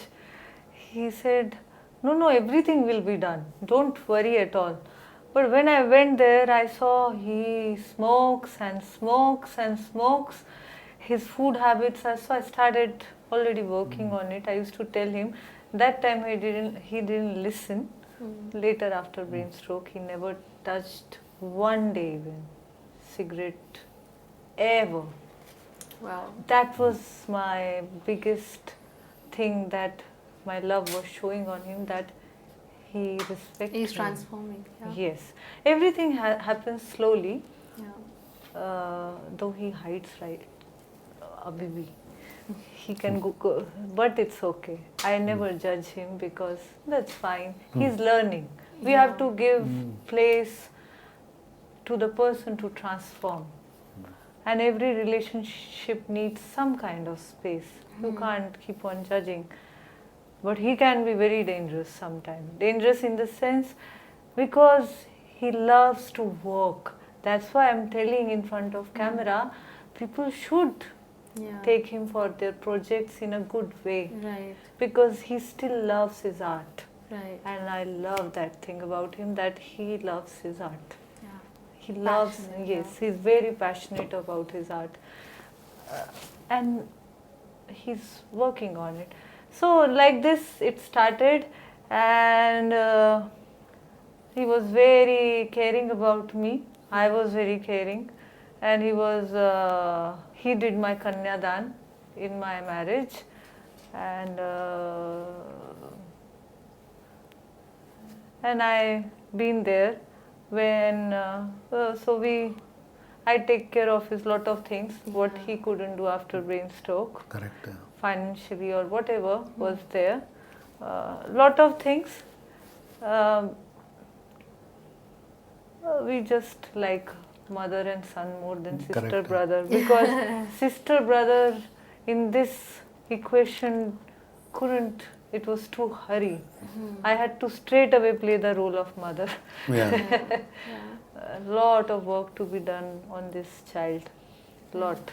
He said, no, everything will be done. Don't worry at all." But when I went there, I saw he smokes and smokes and smokes. His food habits, so I started already working on it. I used to tell him. That time he didn't listen. Later, after brain stroke, he never touched one day even cigarette ever. Wow. That was my biggest thing, that my love was showing on him, that he respects He's me. transforming. Yes, everything happens slowly, Yeah. though he hides, right? Abhi bhi. He can go, but it's okay. I never judge him, because that's fine. He's learning. We have to give place to the person to transform. And every relationship needs some kind of space. You can't keep on judging. But he can be very dangerous sometimes. Dangerous in the sense, because he loves to work. That's why I'm telling in front of camera, people should take him for their projects in a good way. Right. Because he still loves his art. Right. And I love that thing about him, that he loves his art. Yeah. He loves, Passionate, yes, he's very passionate about his art. And he's working on it. So like this it started, and he was very caring about me. I was very caring, and he did my Kanyadan in my marriage, and I been there when I take care of his lot of things what he couldn't do after brain stroke. Correct. Financially or whatever was there. Lot of things. We just like mother and son more than sister Correct. brother, because sister brother in this equation couldn't. It was too hurry. I had to straight away play the role of mother. Yeah. A lot of work to be done on this child. Lot.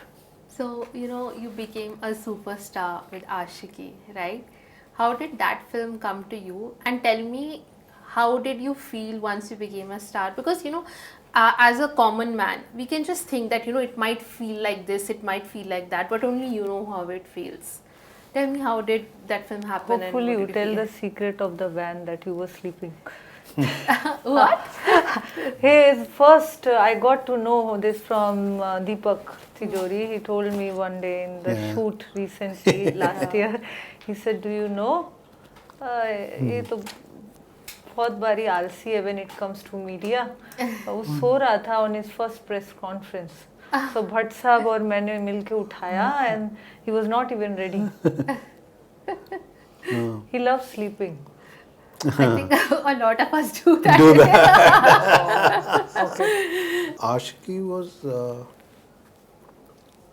So, you became a superstar with Aashiqui, right? How did that film come to you? And tell me, how did you feel once you became a star? Because, as a common man, we can just think that, it might feel like this, it might feel like that, but only you know how it feels. Tell me, how did that film happen? Hopefully and you what tell did the secret of the van that you were sleeping. What? First, I got to know this from Deepak Tijori. He told me one day in the shoot recently, last year. He said, "Do you know, ये तो बहुत बारी आलसी है when it comes to media." वो सो रहा था on his first press conference. So Bhatt साहब और मैंने मिलके उठाया, and he was not even ready. He loves sleeping. I think a lot of us do that. Okay. Aashiqui was,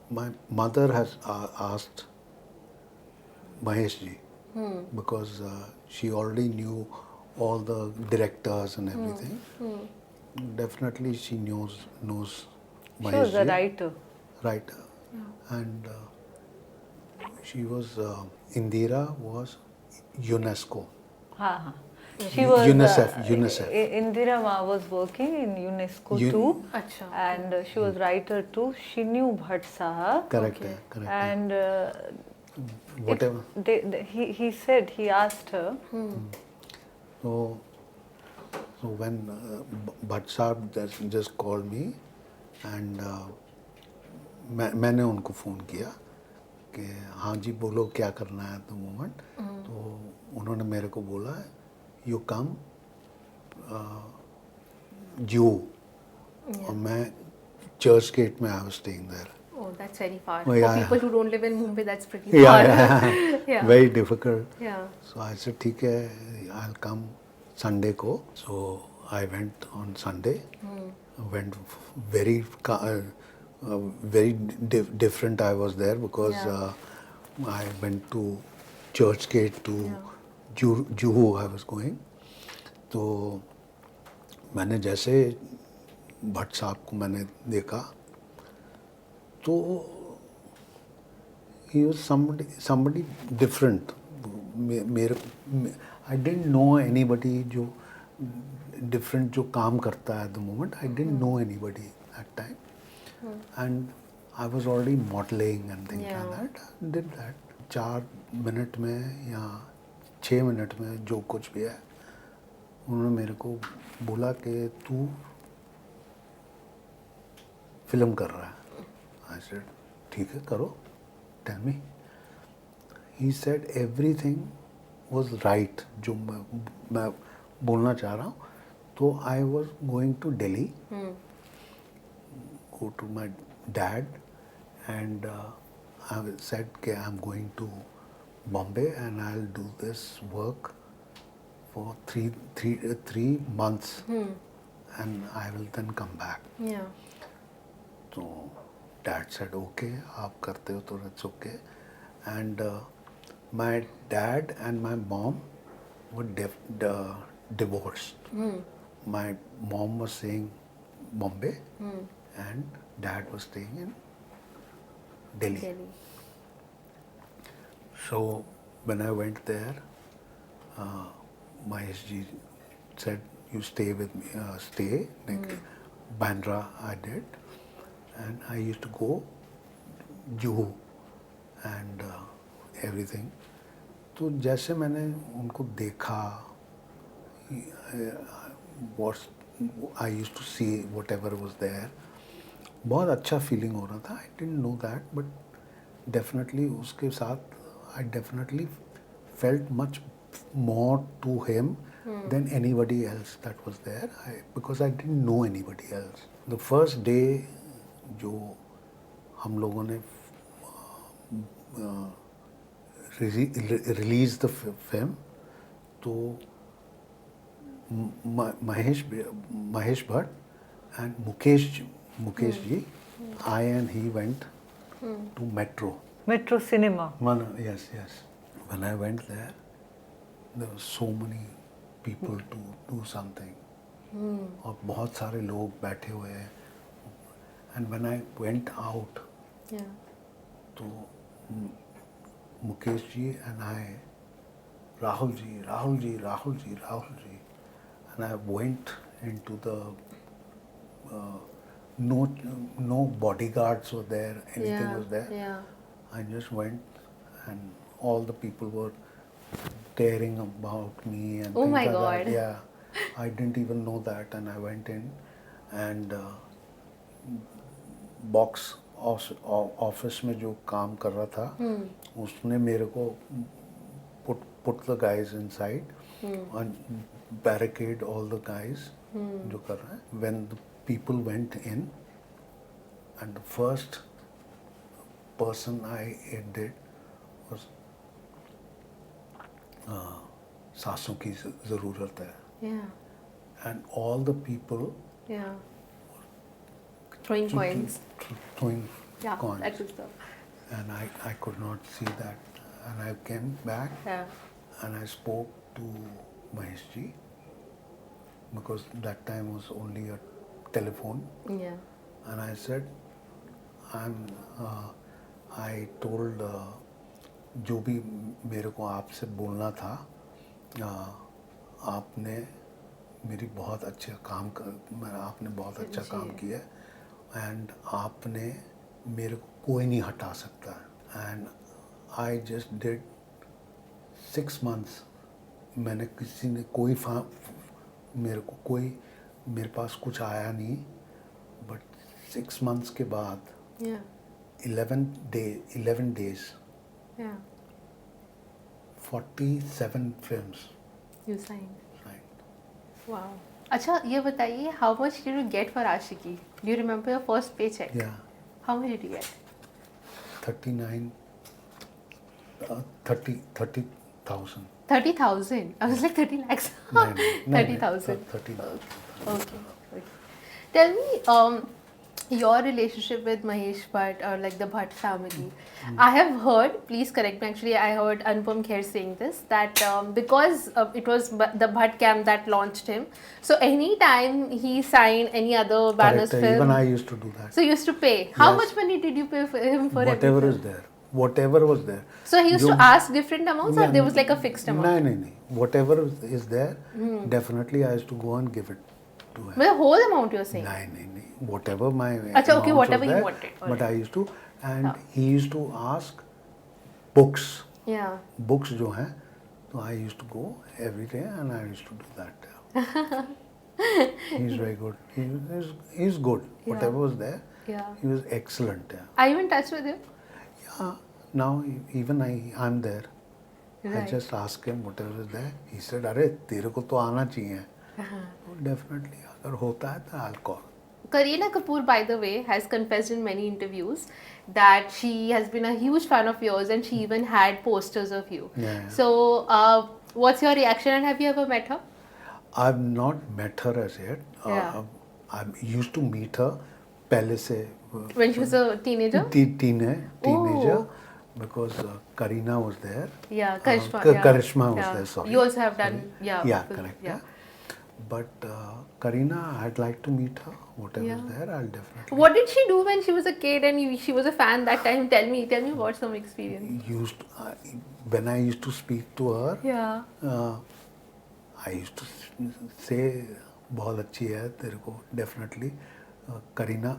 my mother has asked Mahesh ji, because she already knew all the directors and everything. Definitely she knows Mahesh She was a ji. writer. Writer. And she was, Indira was UNESCO. हाँ हाँ. She was UNICEF. Indira Ma was working in UNESCO too, Acha. and she was writer too. She knew Bhatt Sahab, Correct Okay. है, correct है. and Whatever. he said he asked her. So when Bhatt Sahab just called me and मैंने उनको phone किया कि हाँ जी बोलो क्या करना है तो मोमेंट. तो उन्होंने मेरे को बोला यू कम जू. और मैं चर्च गेट में I was staying there. Oh, that's very far. Oh, yeah, For people yeah. who don't live in Mumbai, that's pretty far. Yeah. Very difficult. Yeah. So I said ठीक है I'll come Sunday को. So I went on Sunday. Went very different I was there because I went to church gate to Juhu I was going. तो मैंने जैसे भट्ट साहब को मैंने देखा तो he was somebody different. मेरे I didn't know anybody जो different जो काम करता है at the moment. I didn't know anybody at time. And I was already modeling and things like that. I did that. 4 minute में या 6 minute में जो कुछ भी है उन्होंने मेरे को बोला कि तू फिल्म कर रहा है. I said ठीक है करो. Tell me. He said everything was right जो मैं बोलना चाह रहा हूँ. तो I was going to Delhi, go to my dad, and I said कि I'm going to Bombay and I'll do this work for three months and I will then come back. Yeah. So dad said okay आप करते हो तो it's okay. And my dad and my mom were divorced. My mom was staying Bombay and dad was staying in Delhi. Delhi. So when I went there, Mahesh ji said, "You stay with me. Stay." Like Bandra, I did, and I used to go Juhu and everything. तो जैसे मैंने उनको देखा, what I used to see whatever was there, बहुत अच्छा feeling हो रहा था. I didn't know that, but definitely उसके साथ I definitely felt much more to him than anybody else that was there. Because I didn't know anybody else. The first day जो हम लोगों ने रिलीज द फिल्म तो Mahesh Bhatt and Mukesh ji I and he went to Metro Cinema. Yes. When I went there, there were so many people to do something. और बहुत सारे लोग बैठे हुए हैं. And when I went out, तो Mukesh ji and I, Rahul ji, and I went into the no bodyguards were there, anything was there. Yeah. I just went and all the people were caring about me and Oh things my like God. that. Yeah, I didn't even know that, and I went in and box office में जो काम कर रहा था उसने मेरे को put the guys inside and barricade all the guys जो कर रहे हैं. When the people went in and the first person I did was सांसों की ज़रूरत है. Yeah. And all the people Yeah. Throwing coins. throwing Yeah, coins. that is the. And I could not see that. And I came back Yeah. and I spoke to Mahesh ji because that time was only a telephone. Yeah. And I said, I told जो भी मेरे को आपसे बोलना था आपने मेरी बहुत अच्छा काम कर आपने बहुत अच्छा काम किया एंड आपने मेरे को कोई नहीं हटा सकता and I just did 6 months मैंने किसी ने मेरे पास कुछ आया नहीं बट 6 months के बाद Yeah. 11 days Yeah. 47 films You signed. right? Wow. अच्छा ये बताइए, how much did you get for Aashiqui? Do you remember your first paycheck? Yeah, How much did you get? 39 30,000 30,000. I was like 30 lakhs. No, no, no, 30,000. 30. Okay. Okay. Tell me, your relationship with Mahesh Bhatt or like the Bhatt family. I have heard, please correct me, actually I heard Anupam Kher saying this, that because it was the Bhatt camp that launched him, so anytime he signed any other banner's Correct. film, Even I used to do that. so you used to pay. How Yes. much money did you pay for him for Whatever every is film? there. Whatever was there. So he used जो- to ask different amounts or Yeah, there was like a fixed amount? नहीं. Whatever is there, definitely I used to go and give it to him. But the whole amount you're saying? नहीं. Whatever my अच्छा, okay, amount whatever was he there, wanted, But alright. I used to, and हाँ. he used to ask books. Yeah. Books जो हैं, तो I used to go every day and I used to do that. He's very good. He's good. Yeah. Whatever was there, Yeah. he was excellent. Are you in touch with him? Yeah. Now even I'm there. I Right. just ask him whatever is there. He said, "अरे तेरे को तो आना चाहिए." Definitely, अगर होता है तो I'll call. Kareena Kapoor, by the way, has confessed in many interviews that she has been a huge fan of yours and she even had posters of you. Yeah. So, what's your reaction and have you ever met her? I've not met her as yet. Yeah. I used to meet her पहले से When she was a teenager? teenager Oh. because Kareena was there. Yeah, Karishma. Karishma was there, sorry. You also have done, Yeah, because- correct. Yeah. But Kareena, I'd like to meet her. Whatever Yeah. is there, I'll definitely. What did she do when she was a kid and she was a fan that time? Tell me about some experience. When I used to speak to her, Yeah. I used to say बहुत अच्छी है तेरे को definitely. Kareena,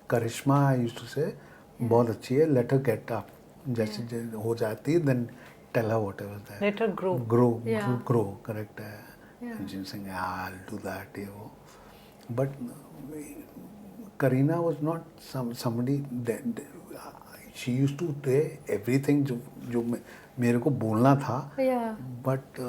Karishma, I used to say बहुत अच्छी है. Let her get up. जैसे हो जाती है, then tell her whatever is there. Let her grow. Yeah. Grow, correct है. Yeah. And she's saying, yeah, I'll do that, ये वो. But Kareena was not somebody that she used to say everything जो मेरे को बोलना था. Yeah. But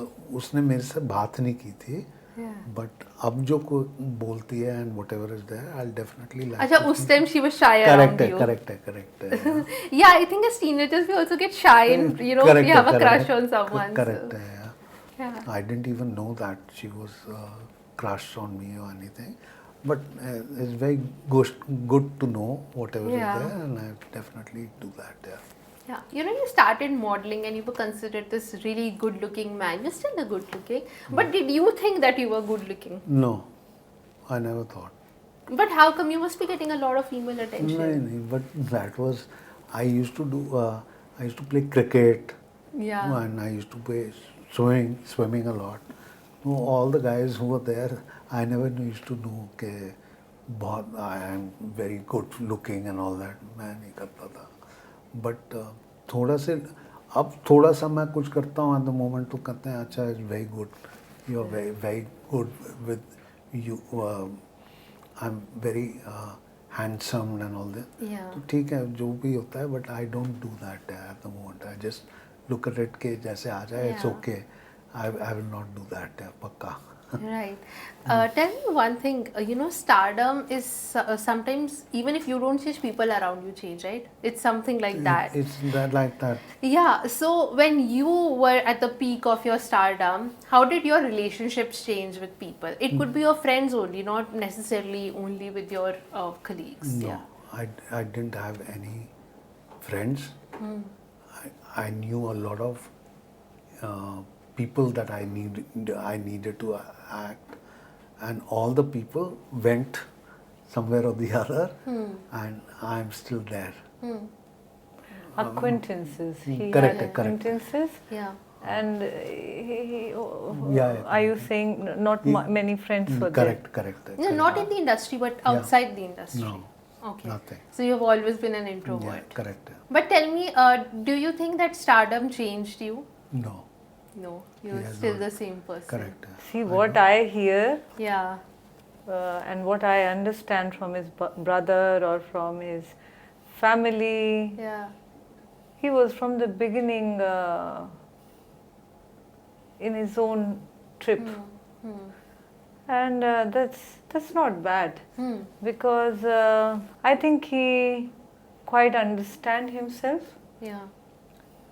उसने मेरे से बात नहीं की थी. Yeah. But अब जो कोई बोलती है and whatever is there, I'll definitely like. अच्छा, उस time she was shy around you. Correct है. Yeah, I think as teenagers we also get shy and you know we have a crush on someone. Correct So. है. Yeah. I didn't even know that she was crushed on me or anything. But it's very good to know whatever Yeah. is there, and I definitely do that. Yeah. Yeah, you know, you started modeling and you were considered this really good-looking man. You're still a good-looking, but did you think that you were good-looking? No, I never thought. But how come you must be getting a lot of female attention? No, but that was I used to do. I used to play cricket. Yeah. And I used to play swimming a lot. No, all the guys who were there, I never used to know that I am very good looking and all that. मैं नहीं करता था. But थोड़ा सा मैं कुछ करता हूँ at the moment तो कहते हैं अच्छा it's very good. You are very good with you. I'm very handsome and all that. Yeah. तो ठीक है जो भी होता है but I don't do that at the moment. I just look at it के जैसे आ जाए it's Yeah. okay. I will not do that पक्का. Right. Tell me one thing. You know, stardom is sometimes even if you don't change, people around you change, right? It's something like that. It's like that. Yeah. So when you were at the peak of your stardom, how did your relationships change with people? It could be your friends only, not necessarily only with your colleagues. No, Yeah. I didn't have any friends. I knew a lot of people that I needed to act, and all the people went somewhere or the other, and I'm still there. Acquaintances. He Correct, had correct. acquaintances. Yeah. And Yeah, are you saying not many friends were correct. No, not in the industry, but outside the industry. No, Okay. nothing. So you've always been an Yeah, introvert. correct. But tell me, do you think that stardom changed you? No, No, you're has still not. the same person. correct. See, what I hear Yeah. and what I understand from his brother or from his family, Yeah. he was from the beginning in his own trip. And that's not bad, because I think he quite understand himself, Yeah.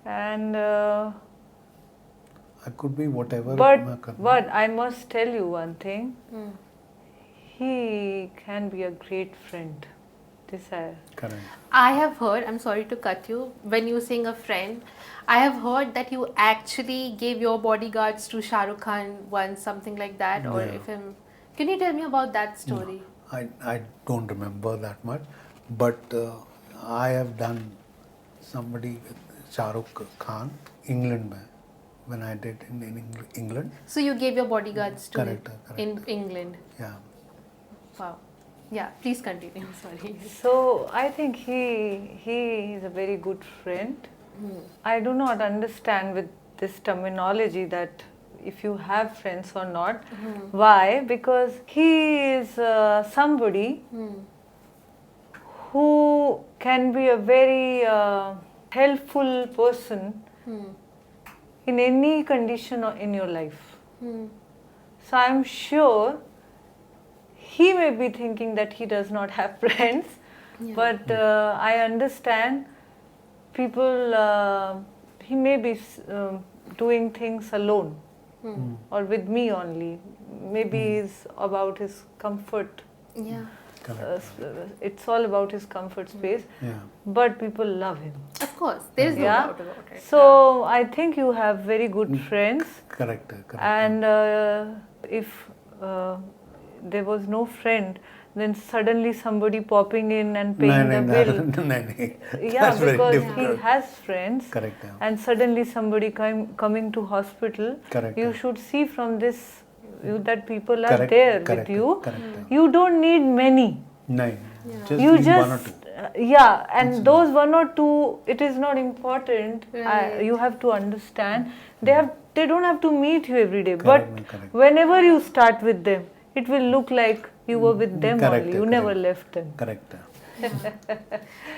and I could be whatever. but I must tell you one thing, he can be a great friend. This Correct. I have heard, I'm sorry to cut you, when you were saying a friend, I have heard that you actually gave your bodyguards to Shah Rukh Khan once, something like that, or Yeah. if him. Can you tell me about that story? I don't remember that much, but I have done somebody with Shah Rukh Khan, England mein, when I did in England. So you gave your bodyguards to him Correct. in England. Yeah. Wow. Yeah, please continue. Sorry. So I think he is a very good friend. I do not understand with this terminology that if you have friends or not. Why? Because he is somebody who can be a very helpful person in any condition in your life. So I'm sure he may be thinking that he does not have friends, but I understand people, he may be doing things alone or with me only. Maybe it's about his comfort. Yeah. It's all about his comfort space, Yeah. but people love him. Of course, there is no Yeah. doubt about it. So I think you have very good friends, Correct. and if there was no friend, then suddenly somebody popping in and paying the bill. Yeah, That's very because he difficult. has friends, Correct. and suddenly somebody coming to hospital. Correct. You should see from this that people are Correct, there correct, with you. correct. You don't need many. No, just You need just one or two. yeah, and those one or two, it is not important. Right. You have to understand. They don't have to meet you every day, Correct, but correct. whenever you start with them, it will look like you were with them Correct, only. You correct. never left them. Correct.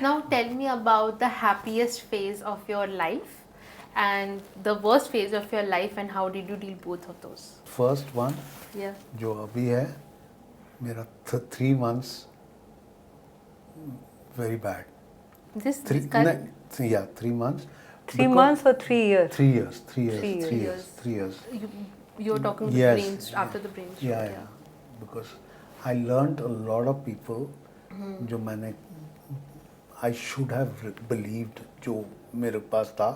Now tell me about the happiest phase of your life and the worst phase of your life, and how did you deal both of those? First one, Yeah. जो अभी है, मेरा 3 months very bad. This 3 current- 3 months. 3 months or 3 years? 3 years. 3 years. 3 3 years. years. 3 years. you're talking the Yes, brain after the brain stroke. Yeah. Because I learned a lot of people जो मैंने I should have believed जो मेरे पास था,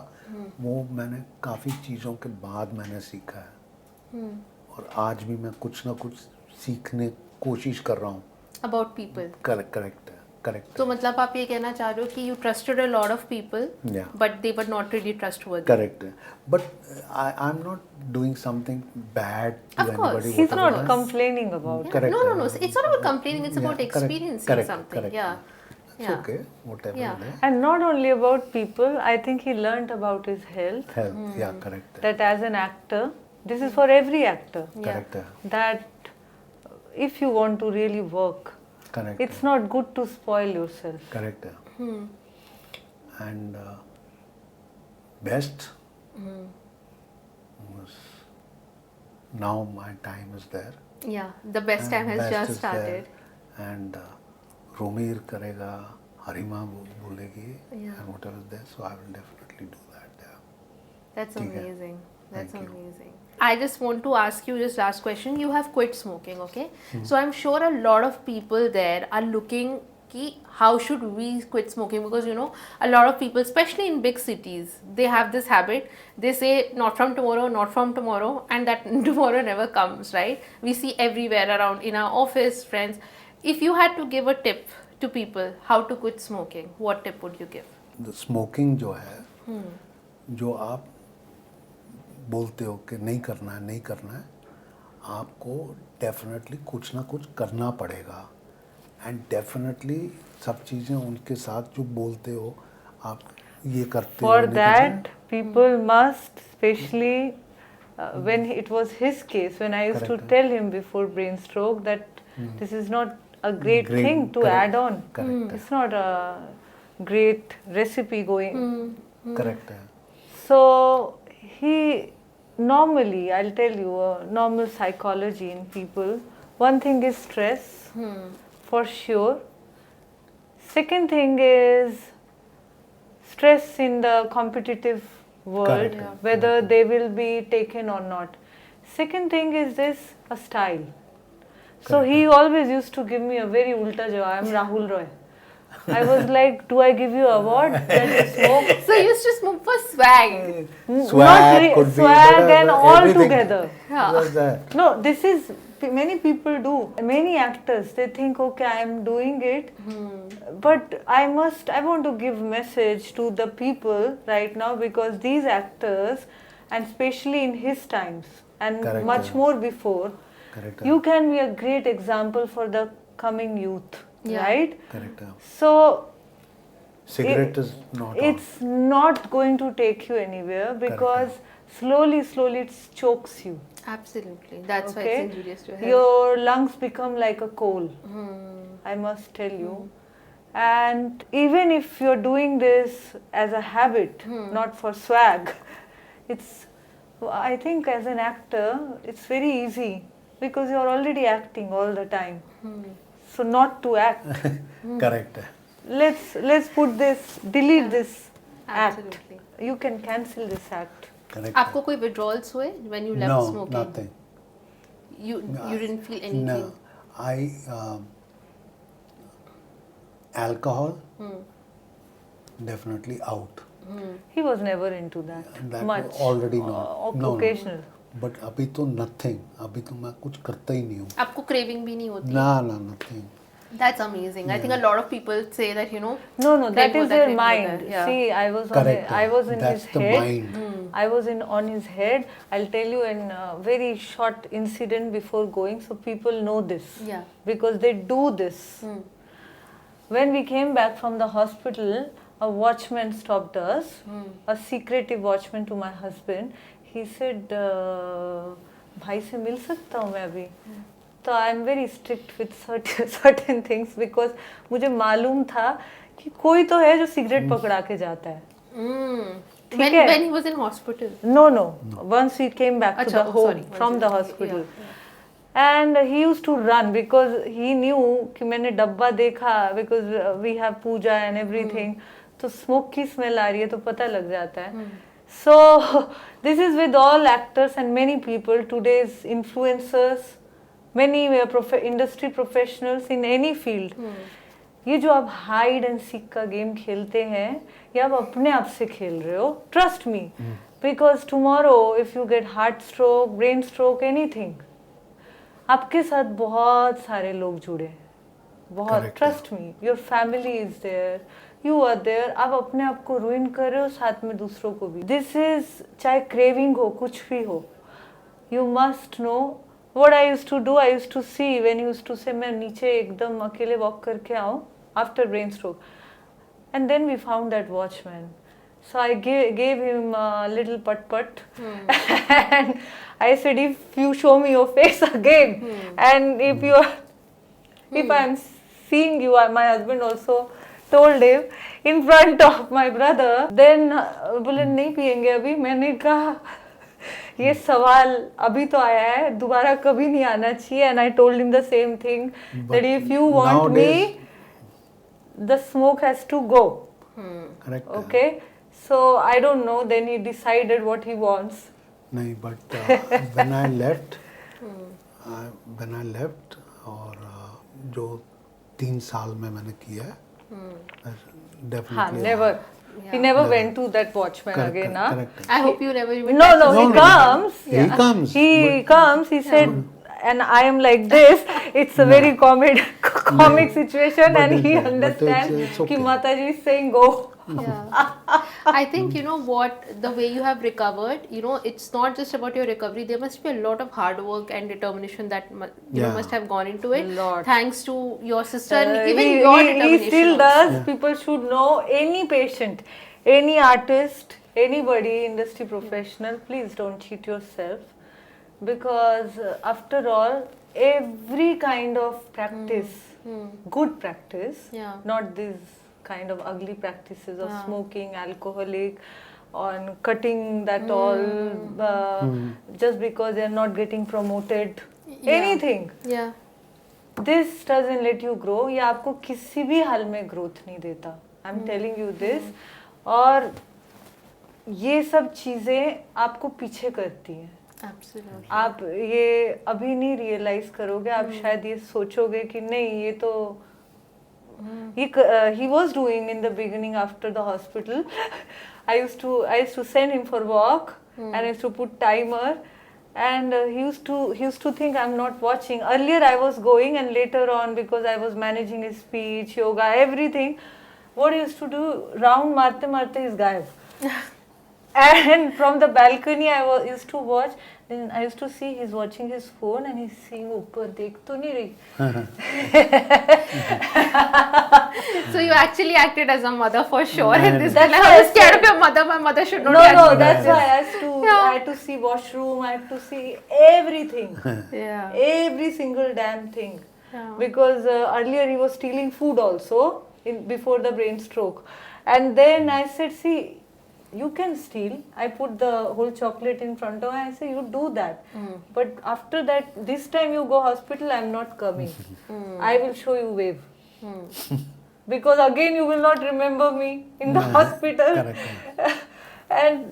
वो मैंने काफ़ी चीज़ों के बाद मैंने सीखा है, और आज भी मैं कुछ ना कुछ सीखने कोशिश कर रहा हूँ. About people. Correct. तो मतलब आप ये कहना चाह रहे हो कि you trusted a lot of people, Yeah. but they were not really trustworthy. Correct. But I'm not doing something bad to Of course. anybody. He's whatever. not complaining about it. Correct. No. It's not about complaining. It's Yeah, about correct, experiencing correct, something. correct. Yeah. It's okay, whatever Yeah. it is. And not only about people, I think he learned about his health. Health, yeah, correct. That as an actor, this is for every actor, Correct. that if you want to really work, Correct. it's not good to spoil yourself. Correct. And best was now my time is there. Yeah. The best time has Best just is started. there. And Romir करेगा, Harima बोलेगी, Yeah. and whatever is there. So I will definitely do that. Yeah. That's ठीक है. amazing. That's Thank you. amazing. I just want to ask you this last question. You have quit smoking, okay? So I'm sure a lot of people there are looking ki how should we quit smoking, because you know a lot of people, especially in big cities, they have this habit. They say not from tomorrow, and that tomorrow never comes, right? We see everywhere around in our office, friends. If you had to give a tip to people how to quit smoking, what tip would you give? The smoking जो है, जो आप बोलते हो कि नहीं करना है, आपको डेफिनेटली कुछ ना कुछ करना पड़ेगा। एंड डेफिनेटली सब चीज़ें उनके साथ जो बोलते हो आप ये करते हो For नहीं that, करते people must, especially when it was his case, when I used to Correct. tell him before brain stroke that this is not a great thing to correct, add on. correct It's not a great recipe going. Correct है। So he normally, I'll tell you, normal psychology in people. One thing is stress, for sure. Second thing is stress in the competitive world, Correct, yeah. whether correct. they will be taken or not. Second thing is this, a style. So Correct. he always used to give me a very ulta jawab. I'm Rahul Roy. I was like, do I give you award that you smoke? So you used to smoke for swag. Swag could be, swag but, and all everything together. Yeah. was that. No, this is, many people do. Many actors, they think, okay, I am doing it, but I want to give message to the people right now, because these actors, and especially in his times, and Correct, much yeah. more before, Correct. you can be a great example for the coming youth, Yeah. right? Correct. So, Cigarette is not it's not going to take you anywhere, because slowly it chokes you. Absolutely. That's why Okay? it's injurious to health. Your lungs become like a coal, I must tell you. And even if you're doing this as a habit, not for swag, it's, I think as an actor, it's very easy, because you're already acting all the time. So not to act. Correct है। Let's put this, delete this act. Absolutely. You can cancel this act. Correct आपको कोई withdrawals हुए when you left No, smoking? nothing. You didn't feel anything? No, I alcohol definitely out. He was never into that, That much. already not. No, Occasional. But अभी तो nothing. अभी तो मैं कुछ करता ही नहीं हूँ। आपको craving भी नहीं होती? ना nothing. That's amazing. I think a lot of people say that, you know. No, that crave is होता है, their crave mind. होता है. Yeah. See, I was Correct. I was in That's his the head. mind. I was on his head. I'll tell you a very short incident before going, so people know this. Yeah. Because they do this. When we came back from the hospital, a watchman stopped us, a secretive watchman to my husband. He said, भाई से मिल सकता हूँ मैं अभी? तो I am very strict with certain things, because मुझे मालूम था कि कोई तो है जो सिगरेट पकड़ा के जाता है. ठीक है? When he was in hospital. No. Once we came back to अच्छा, the home sorry. from the hospital. And he used to run because he knew कि मैंने डब्बा देखा, because we have puja and everything. तो smoke की smell आ रही है तो पता लग जाता है. So this is with all actors and many people, today's influencers, many industry professionals in any field. ये जो आप हाइड एंड सीक का गेम खेलते हैं, ये आप अपने आप से खेल रहे हो. Trust me, because tomorrow if you get heart stroke, brain stroke, anything, आपके साथ बहुत सारे लोग जुड़े हैं, बहुत. Trust me, your family is there, you are there. आप अपने आप को रुइन कर रहे हो, साथ में दूसरों को भी. दिस इज, चाहे क्रेविंग हो, कुछ भी हो, you must know. What I used to do, I used to see when he used to say मैं नीचे एकदम अकेले walk करके आऊँ after brain stroke, and then we found that watchman. So I gave him a little put, and I said, if you show me your face again, and if you are, if I am seeing you, my husband also told him in front of my brother, then बोले नहीं पियेंगे अभी. मैंने कहा ये सवाल अभी तो आया है, दोबारा कभी नहीं आना चाहिए. And I told him the same thing, that if you want me, the smoke has to go. Correct. Okay, so I don't know, then he decided what he wants. नहीं, but when I left, और जो 3 साल में मैंने किया है, हाँ, definitely. Never. He never went to that watchman again, huh? Correct. I hope you never even. No, he No. comes. He comes. He but- comes. He said, and I am like this. It's a very comic situation, But and he but understands it's okay. कि Mataji is saying go. Yeah. I think, you know what, the way you have recovered, you know, it's not just about your recovery. There must be a lot of hard work and determination that you know, Yeah. must have gone into it. Lot. Thanks to your sister and even he, your he determination. still also. does. Yeah. People should know, any patient, any artist, anybody, industry professional, please don't cheat yourself, because after all, every kind of practice, good practice, Yeah. not these kind of ugly practices of Yeah. smoking, alcoholic, on cutting that all, just because they are not getting promoted, Yeah. anything. Yeah. This doesn't let you grow, ये आपको किसी भी हाल में growth नहीं देता. I am telling you this. और ये सब चीज़ें आपको पीछे करती हैं. Absolutely. आप ये अभी नहीं रियलाइज करोगे, आप शायद ये सोचोगे कि नहीं ये तो he was doing in the beginning after the hospital. I used to send him for walk, and I used to put timer. And he used to think I'm not watching. Earlier I was going, and later on, because I was managing his speech, yoga, everything, what he used to do, round marte marte is gayab. And from the balcony I used to watch. Then I used to see he's watching his phone and he's seeing upar dekh to nahi rahi. So you actually acted as a mother for sure. And this That's like, why I I was scared said- of your mother. My mother should not. No, be acting that's like why this. I had to see washroom, I had to see everything. Yeah. Every single damn thing. Yeah. Because earlier he was stealing food also before the brain stroke. And then I said, see, you can steal. I put the whole chocolate in front of him. I say, you do that. But after that, this time you go hospital, I'm not coming. I will show you wave. Because again you will not remember me in the hospital. Correct. And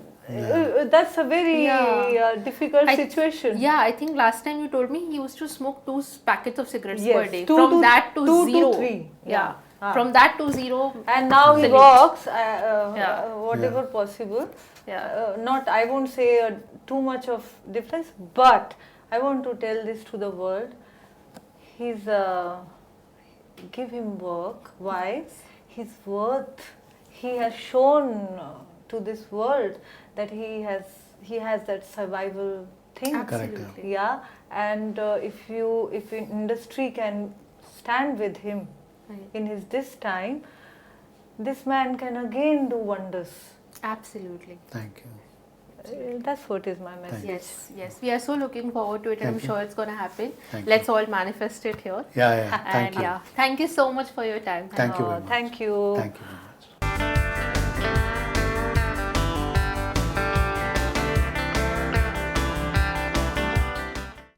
that's a very Yeah. difficult situation. Yeah, I think last time you told me he used to smoke 2 packets of cigarettes Yes, per day. 2 From to- that to 2 to 0. 3. Yeah. Ah. From that to 0. And now he Salute. walks, Yeah. whatever possible. Yeah. Not, I won't say too much of difference, but I want to tell this to the world. He's give him work. Why? His worth. He has shown to this world that he has that survival thing. Absolutely. Yeah, and if industry can stand with him in his this time, this man can again do wonders. Absolutely. Thank you. That's what is my message. Yes, yes. We are so looking forward to it, and I'm Thank you. sure it's going to happen. Thank Let's all manifest it here. Yeah, yeah. Thank And you. yeah, thank you so much for your time. Thank you very much. Thank you. Thank you.